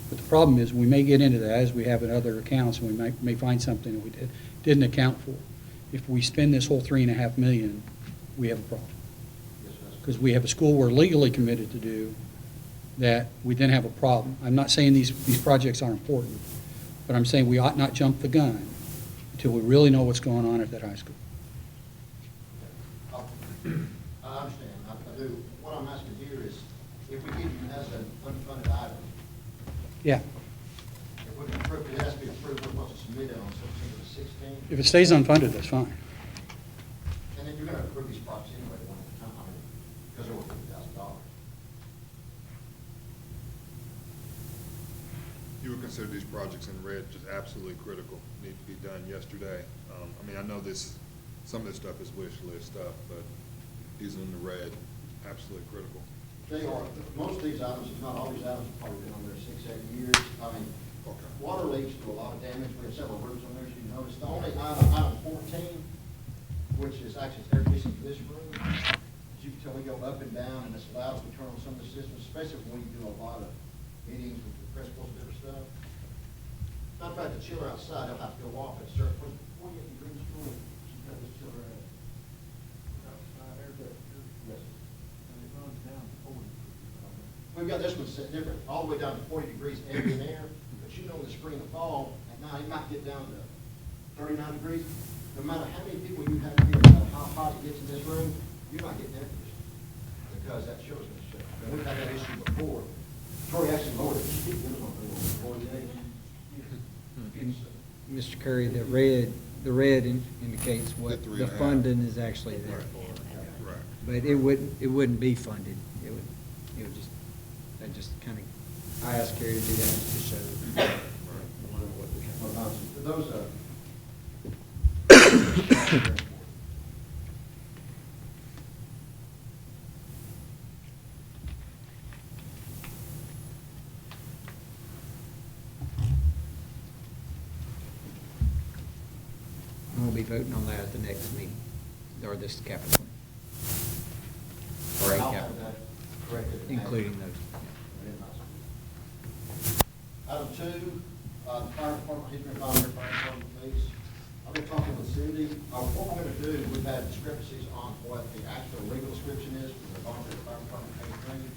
But the problem is, we may get into that, as we have in other accounts, and we may find something that we didn't account for. If we spend this whole $3.5 million, we have a problem. Because we have a school we're legally committed to do, that we then have a problem. I'm not saying these projects aren't important, but I'm saying we ought not jump the gun until we really know what's going on at that high school. I understand, I do. What I'm asking here is, if we give you as an unfunded item, Yeah. if we can approve, it has to be approved, we're supposed to submit it on September the 16th. If it stays unfunded, that's fine. And then you're gonna approve these projects anyway, one at a time, I mean, because they're over $50,000. You would consider these projects in red just absolutely critical, need to be done yesterday. I mean, I know some of this stuff is wish list stuff, but these are in the red, absolutely critical. They are, most of these items, if not all these items, have probably been on there 6, 8 years. I mean, Okay. water leaks do a lot of damage. We have several roofs on there, as you notice. The only item 14, which is actually air conditioning for this room, as you can tell, we go up and down, and it's loud as we turn on some of the systems, especially when we do a lot of meetings with the principals and different stuff. Matter of fact, the chiller outside, they'll have to go off at a certain point. 48 degrees cool, you got this chiller outside there, yes. And it runs down to 40. We've got this one set different, all the way down to 40 degrees ambient air, but you know in the spring and fall, at night, it might get down to 39 degrees. No matter how many people you have here, no matter how hot it gets in this room, you might get air conditioning, because that chiller's gonna shut. And we've had that issue before. Troy actually lowered it, it was on 48. Mr. Curry, the red indicates what The the 3.5. funding is actually there for. Right. But it wouldn't be funded. It would just kind of, I asked Kerry to do that just to show what we have. Well, those, And we'll be voting on that at the next meeting, or this capital. Or a I'll have capital, that corrected. including those. Item 2, the fire department, he's been following fire department, please. I've been talking with Cindy. What we're gonna do, we've had discrepancies on what the actual legal description is for the volunteer fire department pay training.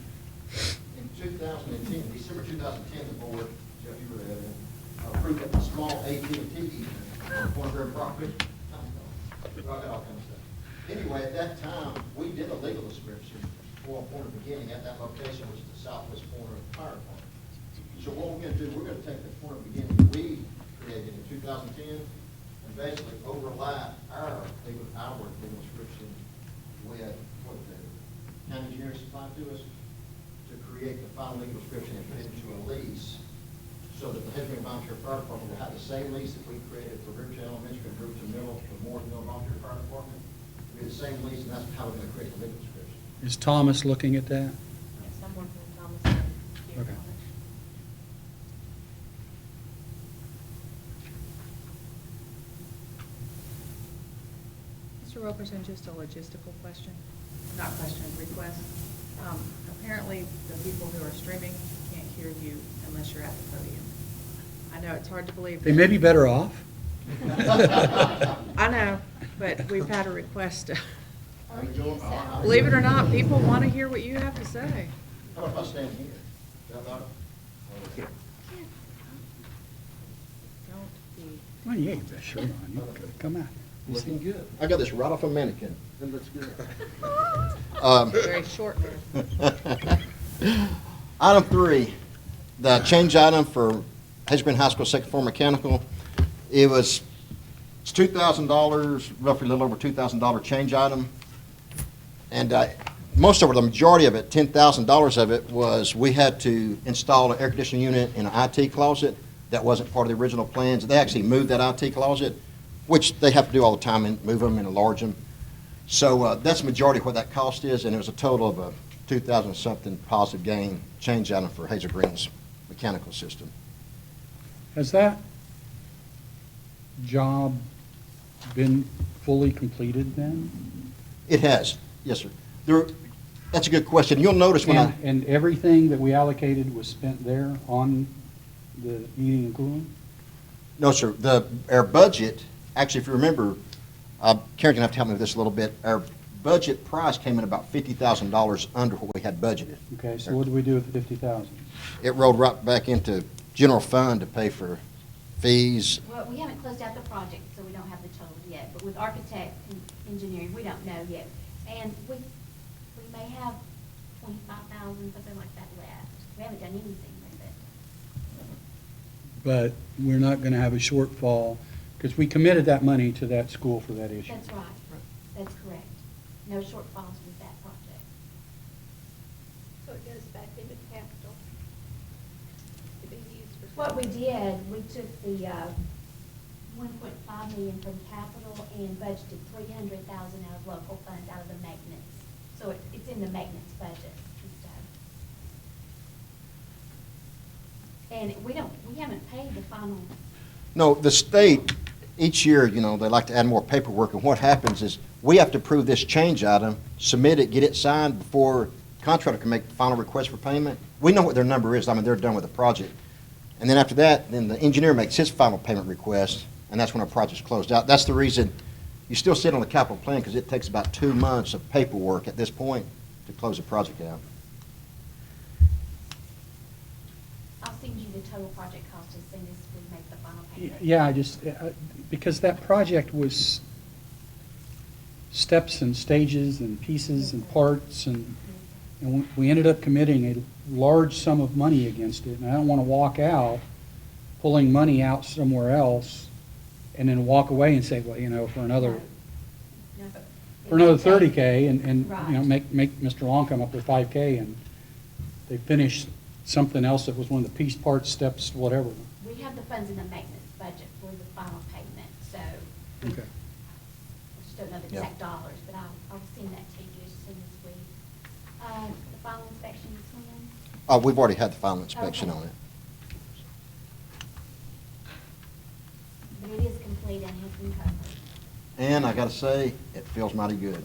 In 2010, December 2010, the board, Jeff, you were there, approved a small AT&T easement on one of their property. I got all kinds of stuff. Anyway, at that time, we did a legal description for a point of beginning at that location, which is the southwest corner of the fire department. So what we're gonna do, we're gonna take the point of beginning that we created in 2010 and basically overlap our legal description with what the county engineer supplied to us to create the final legal description and put it into a lease, so that the Hedgeman Volunteer Fire Department will have the same lease that we created for Riverton Elementary and Riverton Middle, for Mooresville Volunteer Fire Department. It'll be the same lease, and that's how we're gonna create the legal description. Is Thomas looking at that? Someone from Thomas. Okay. Mr. Roberson, just a logistical question, not question, request. Apparently, the people who are streaming can't hear you unless you're at the podium. I know it's hard to believe. They may be better off. I know, but we've had a request. How you doing? Believe it or not, people want to hear what you have to say. How about if I stand here? Is that better? Okay. Don't be. Well, yeah, you got a shirt on. You could come out. Looking good. I got this right off a mannequin. It looks good. Very short there. Item 3, the change item for Hedgeman High School second floor mechanical. It's $2,000, roughly a little over $2,000 change item. And most of it, the majority of it, $10,000 of it, was we had to install an air conditioning unit in an IT closet. that wasn't part of the original plans. They actually moved that IT closet, which they have to do all the time, and move them and enlarge them. So that's the majority of what that cost is, and it was a total of a 2,000 something positive gain change item for Hazel Green's mechanical system. Has that job been fully completed then? It has, yes, sir. That's a good question. You'll notice when And everything that we allocated was spent there on the heating and cooling? No, sir. Our budget, actually, if you remember, Karen's going to have to help me with this a little bit. Our budget price came in about $50,000 under what we had budgeted. Okay, so what do we do with the 50,000? It rolled right back into general fund to pay for fees. Well, we haven't closed out the project, so we don't have the total yet, but with architect and engineering, we don't know yet. And we may have 25,000, something like that left. We haven't done anything with it. But we're not going to have a shortfall, because we committed that money to that school for that issue. That's right. That's correct. No shortfalls with that project. So it goes back into capital to be used for. What we did, we took the 1.5 million from capital and budgeted 300,000 out of local funds, out of the maintenance. So it's in the maintenance budget and stuff. And we haven't paid the final. No, the state, each year, they like to add more paperwork, and what happens is we have to approve this change item, submit it, get it signed before contractor can make the final request for payment. We know what their number is. I mean, they're done with the project. And then after that, then the engineer makes his final payment request, and that's when our project's closed out. That's the reason you still sit on the capital plan, because it takes about 2 months of paperwork at this point to close the project out. I'll send you the total project cost as soon as we make the final payment. Yeah, because that project was steps and stages and pieces and parts, and we ended up committing a large sum of money against it, and I don't want to walk out pulling money out somewhere else and then walk away and say, well, for another No. 30K and Right. make Mr. Long come up with 5K, and they finish something else that was one of the piece parts, steps, whatever. We have the funds in the maintenance budget for the final payment, so Okay. I just don't know the Yeah. exact dollars, but I'll send that to you as soon as we, the final inspection is when? We've already had the final inspection Okay. on it. But it is complete and has been covered. And I got to say, it feels mighty good.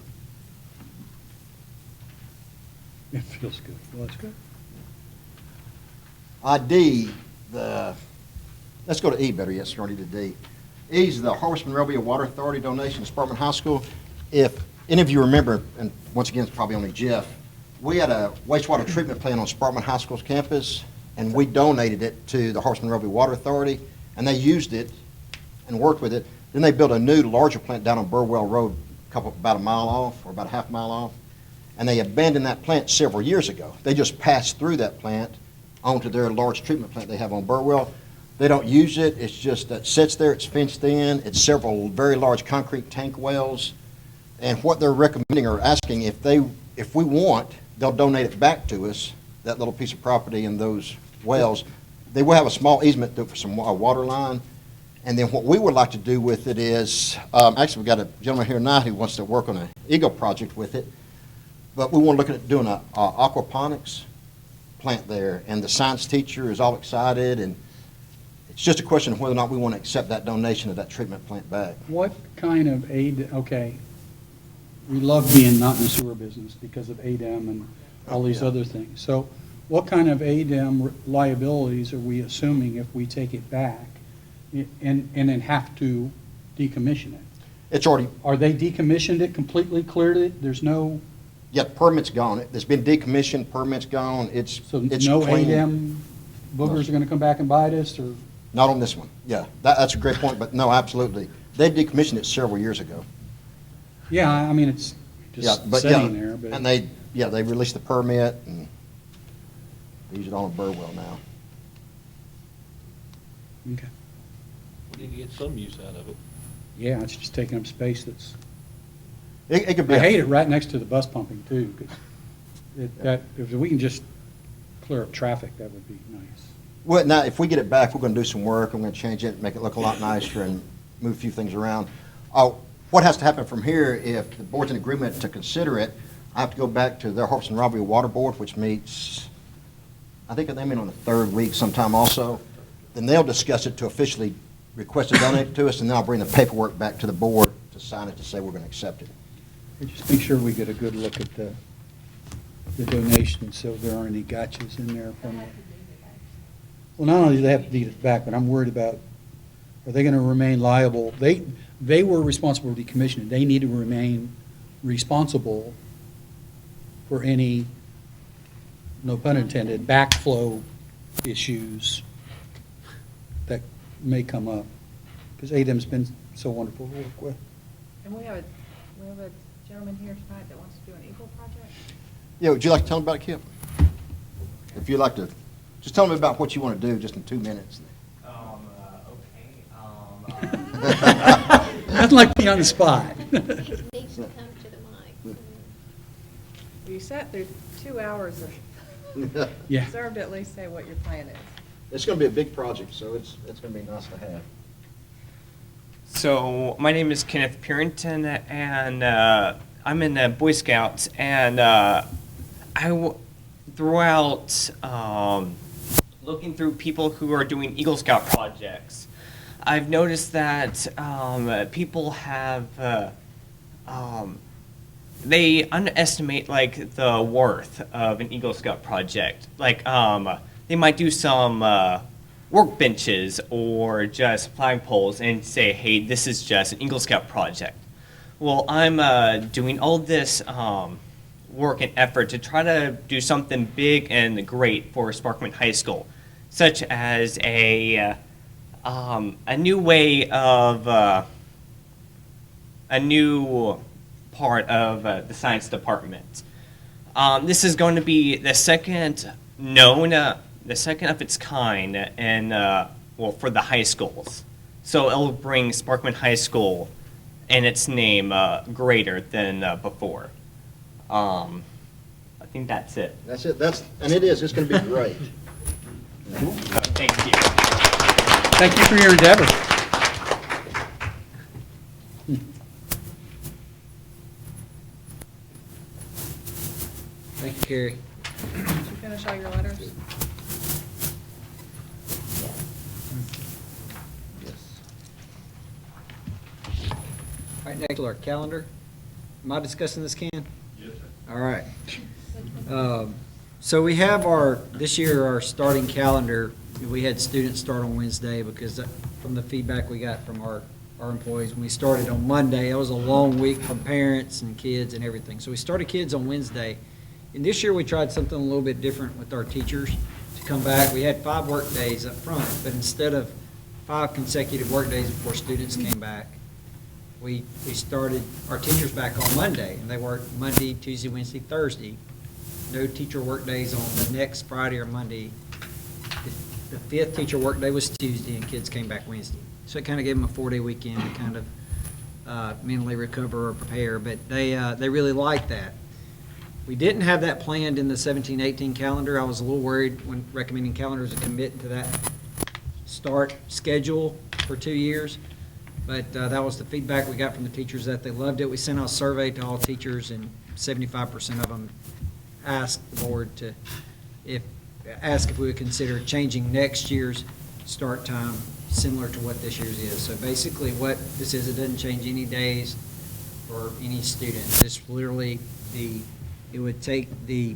It feels good. Well, that's good. D, let's go to E better yet, starting to D. E is the Harvest Monrovia Water Authority donation to Sparkman High School. If any of you remember, and once again, it's probably only Jeff, we had a wastewater treatment plant on Sparkman High School's campus, and we donated it to the Harvest Monrovia Water Authority, and they used it and worked with it. Then they built a new, larger plant down on Burwell Road, about a mile off, or about a half mile off, and they abandoned that plant several years ago. They just passed through that plant onto their large treatment plant they have on Burwell. They don't use it. It's just that it sits there. It's fenced in. It's several very large concrete tank wells. And what they're recommending or asking, if we want, they'll donate it back to us, that little piece of property and those wells. They will have a small easement for some water line. And then what we would like to do with it is, actually, we've got a gentleman here tonight who wants to work on an Eagle project with it. But we want to look at doing an aquaponics plant there. And the science teacher is all excited, and it's just a question of whether or not we want to accept that donation of that treatment plant back. What kind of aid, okay, we love being not in the sewer business because of ADEM and all these Yeah. other things. So what kind of ADEM liabilities are we assuming if we take it back and then have to decommission it? It's already, Are they decommissioned it, completely cleared it? There's no, yeah, permit's gone. It's been decommissioned, permit's gone. It's so it's no clean. ADEM boogers are going to come back and bite us, or? Not on this one, yeah. That's a great point, but no, absolutely. They decommissioned it several years ago. Yeah, I mean, it's Yeah, just but sitting yeah, there, but. and they released the permit, and they use it on a Burwell now. Okay. We need to get some use out of it. Yeah, it's just taking up space that's, It could be. I hate it right next to the bus pumping too, because if we can just clear up traffic, that would be nice. Well, now, if we get it back, we're going to do some work. I'm going to change it, make it look a lot nicer, and move a few things around. What has to happen from here, if the board's in agreement to consider it, I have to go back to the Harpston Robbery Water Board, which meets, I think they meet on the third week sometime also. Then they'll discuss it to officially request to donate it to us, and then I'll bring the paperwork back to the board to sign it to say we're going to accept it. And just make sure we get a good look at the donations, so there aren't any gotchas in there from it. Well, not only do they have to deed it back, but I'm worried about, are they going to remain liable? They were responsible for decommissioning. They need to remain responsible for any, no pun intended, backflow issues that may come up. Because ADEM's been so wonderful to work with. And we have a gentleman here tonight that wants to do an Eagle project. Yeah, would you like to tell them about it, Kip? If you'd like to, just tell them about what you want to do, just in 2 minutes. I'd like to be on the spot. He needs to come to the mic. You sat through 2 hours of, Yeah. deserve to at least say what your plan is. It's going to be a big project, so it's going to be nice to have. So my name is Kenneth Purinton, and I'm in the Boy Scouts, and throughout looking through people who are doing Eagle Scout projects, I've noticed that people have they underestimate like the worth of an Eagle Scout project. Like they might do some workbenches or just flagpoles and say, hey, this is just an Eagle Scout project. Well, I'm doing all this work and effort to try to do something big and great for Sparkman High School, such as a new way of a new part of the science department. This is going to be the second of its kind, and well, for the high schools. So it'll bring Sparkman High School and its name greater than before. I think that's it. That's it. And it is. It's going to be great. Thank you. Thank you for your endeavor. Thank you, Carrie. Did you finish all your letters? Yes. All right, next, our calendar. Am I discussing this, Ken? Yes, sir. All right. So we have this year, our starting calendar. We had students start on Wednesday because from the feedback we got from our employees, when we started on Monday, it was a long week from parents and kids and everything. So we started kids on Wednesday. And this year we tried something a little bit different with our teachers to come back. We had 5 work days up front, but instead of 5 consecutive work days before students came back, we started our teachers back on Monday, and they worked Monday, Tuesday, Wednesday, Thursday. No teacher work days on the next Friday or Monday. The 5th teacher work day was Tuesday, and kids came back Wednesday. So it kind of gave them a 4-day weekend to kind of mentally recover or prepare, but they really liked that. We didn't have that planned in the 17-18 calendar. I was a little worried when recommending calendars to commit to that start schedule for 2 years. But that was the feedback we got from the teachers, that they loved it. We sent out a survey to all teachers, and 75% of them asked the board ask if we would consider changing next year's start time similar to what this year's is. So basically what this is, it doesn't change any days for any student. This literally, it would take the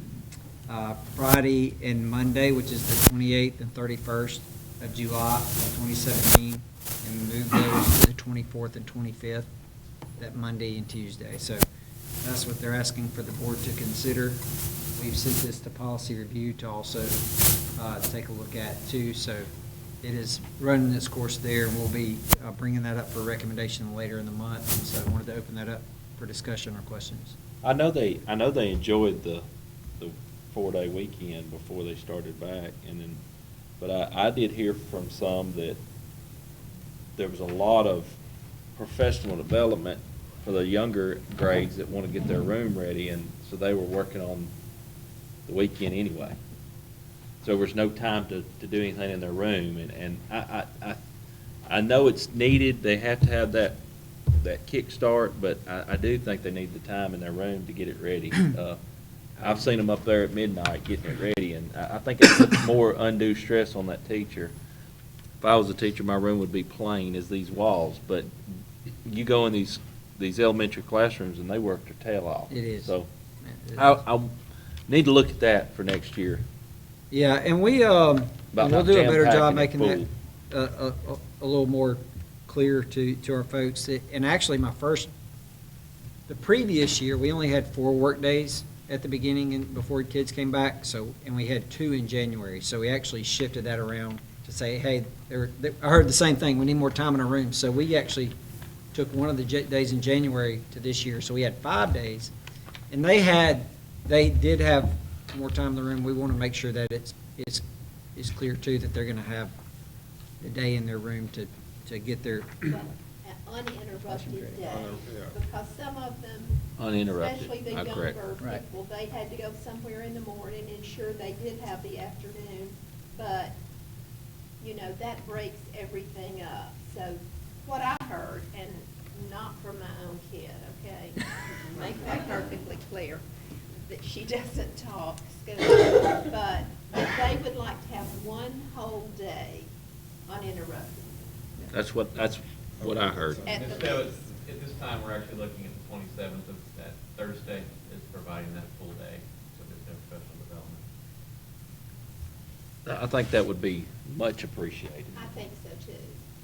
Friday and Monday, which is the 28th and 31st of July of 2017, and move those to the 24th and 25th, that Monday and Tuesday. So that's what they're asking for the board to consider. We've sent this to policy review to also take a look at too. So it is running its course there, and we'll be bringing that up for recommendation later in the month. And so I wanted to open that up for discussion or questions. I know they enjoyed the 4-day weekend before they started back, but I did hear from some that there was a lot of professional development for the younger grades that want to get their room ready, and so they were working on the weekend anyway. So there was no time to do anything in their room, and I know it's needed, they have to have that kickstart, but I do think they need the time in their room to get it ready. I've seen them up there at midnight getting it ready, and I think it puts more undue stress on that teacher. If I was a teacher, my room would be plain as these walls, but you go in these elementary classrooms and they work their tail off. It is. So It is. I need to look at that for next year. Yeah, and we'll do a better job making jam-packing that it a little more clear to our folks. And actually, the previous year, we only had 4 work days at the beginning and before kids came back, and we had 2 in January. So we actually shifted that around to say, hey, I heard the same thing, we need more time in our rooms. So we actually took one of the days in January to this year, so we had 5 days. And they did have more time in the room. We want to make sure that it's clear too that they're going to have the day in their room to get their Uninterrupted day, Yeah. because some of them, Uninterrupted. especially the Correct. younger Right. people, they had to go somewhere in the morning, and sure, they did have the afternoon, but, that breaks everything up. So what I heard, and not from my own kid, okay, make that perfectly clear, that she doesn't talk school, but that they would like to have one whole day uninterrupted. That's what I heard. At the So at this time, we're actually looking at the 27th of that Thursday is providing that full day, so there's no professional development. I think that would be much appreciated. I think so too.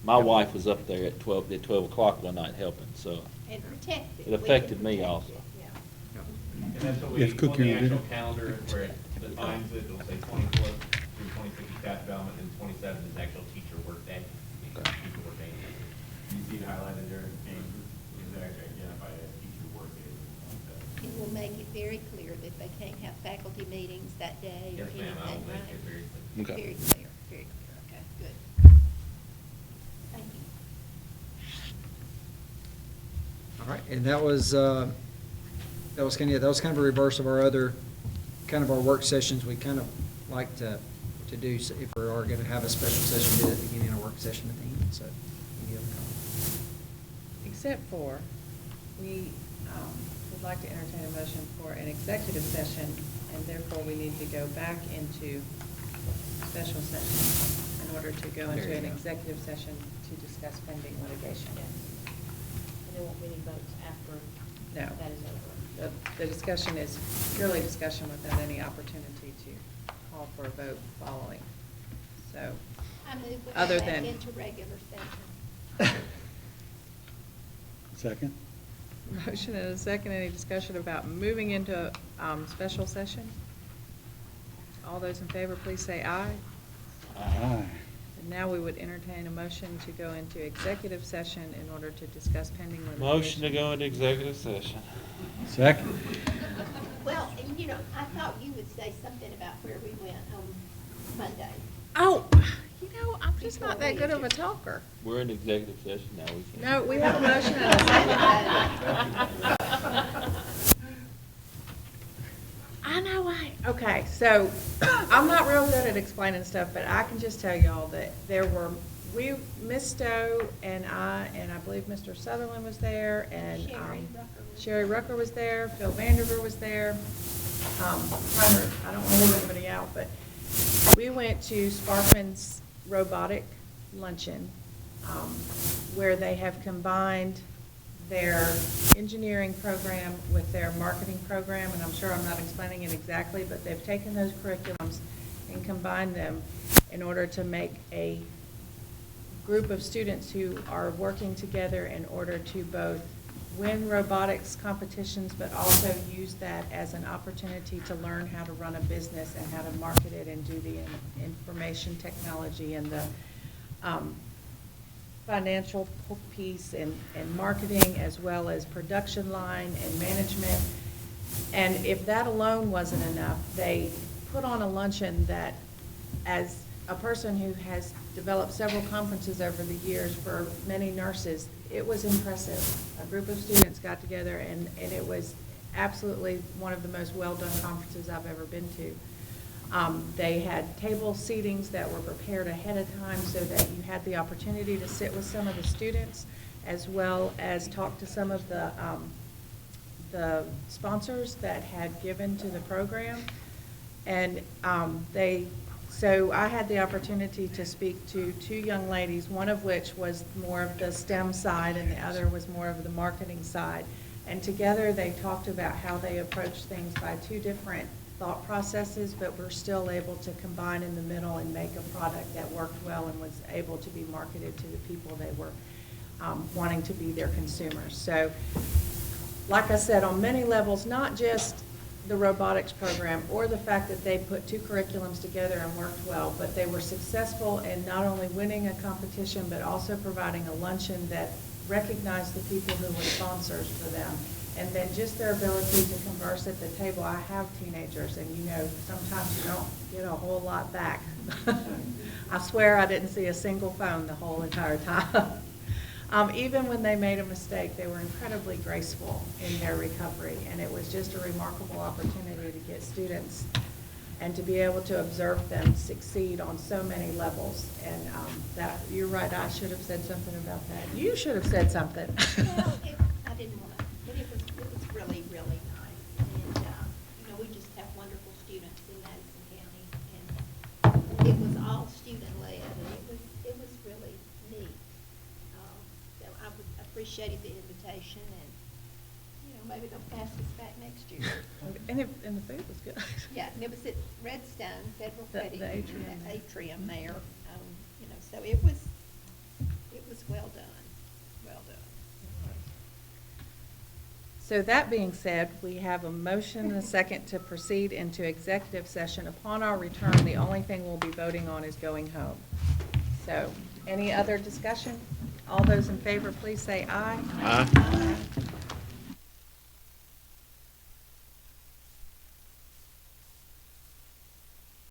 My wife was up there at 12 o'clock one night helping, so And protected. it affected me also. Yeah. And that's what You we, have on cooking the to do. actual calendar, where it defines it, it'll say 24 through 26 is staff development, and 27 is actual teacher work day. Teacher work day. You see it highlighted there, and is actually identified as teacher work day. It will make it very clear that they can't have faculty meetings that day or Yes, ma'am, I anything, will make right? it very clear. Okay. Very clear, okay, good. Thank you. All right, and that was kind of a reverse of our other, kind of our work sessions. We kind of like to do, so if we are going to have a special session, do it at the beginning of our work session at the end, so. any other comments? Except for, we would like to entertain a motion for an executive session, and therefore we need to go back into special session in order to go into an executive session to discuss pending litigation. And there won't be any votes after No. that is over. The discussion is purely discussion without any opportunity to call for a vote following. So, I move we go Other back than- into regular session. Second? motion and a second, any discussion about moving into special session? All those in favor, please say aye. Aye. And now we would entertain a motion to go into executive session in order to discuss pending litigation. Motion to go into executive session. Second? Well, and I thought you would say something about where we went on Monday. Oh, I'm just not that good of a talker. We're in executive session now. We can't. No, we have a motion and a second. I know okay, so I'm not real good at explaining stuff, but I can just tell y'all that Miss Stowe and I believe Mr. Sutherland was there, and Sherry Rucker was there, Phil Vanderver was there. I don't want to leave anybody out, but we went to Sparkman's robotic luncheon, where they have combined their engineering program with their marketing program, and I'm sure I'm not explaining it exactly, but they've taken those curriculums and combined them in order to make a group of students who are working together in order to both win robotics competitions, but also use that as an opportunity to learn how to run a business and how to market it and do the information technology and the financial piece and marketing, as well as production line and management. And if that alone wasn't enough, they put on a luncheon that, as a person who has developed several conferences over the years for many nurses, it was impressive. A group of students got together, and it was absolutely one of the most well-done conferences I've ever been to. They had table seatings that were prepared ahead of time so that you had the opportunity to sit with some of the students, as well as talk to some of the sponsors that had given to the program. And so I had the opportunity to speak to two young ladies, one of which was more of the STEM side and the other was more of the marketing side. And together they talked about how they approach things by two different thought processes, but were still able to combine in the middle and make a product that worked well and was able to be marketed to the people they were wanting to be their consumers. So, like I said, on many levels, not just the robotics program or the fact that they put two curriculums together and worked well, but they were successful in not only winning a competition, but also providing a luncheon that recognized the people who were sponsors for them. And then just their ability to converse at the table. I have teenagers, and you know, sometimes you don't get a whole lot back. I swear I didn't see a single phone the whole entire time. Even when they made a mistake, they were incredibly graceful in their recovery, and it was just a remarkable opportunity to get students and to be able to observe them succeed on so many levels. And that, you're right, I should have said something about that. You should have said something. Well, I didn't want to, but it was really, really nice. And, you know, we just have wonderful students in Madison County, and it was all student-led, and it was really neat. So I appreciated the invitation, and, you know, maybe they'll pass us back next year. And the food was good. Yeah, and it was at Redstone Federal The Credit atrium Union, there. that atrium there. You know, so it was well done, well done. So that being said, we have a motion and a second to proceed into executive session. Upon our return, the only thing we'll be voting on is going home. So, any other discussion? All those in favor, please say aye. Aye.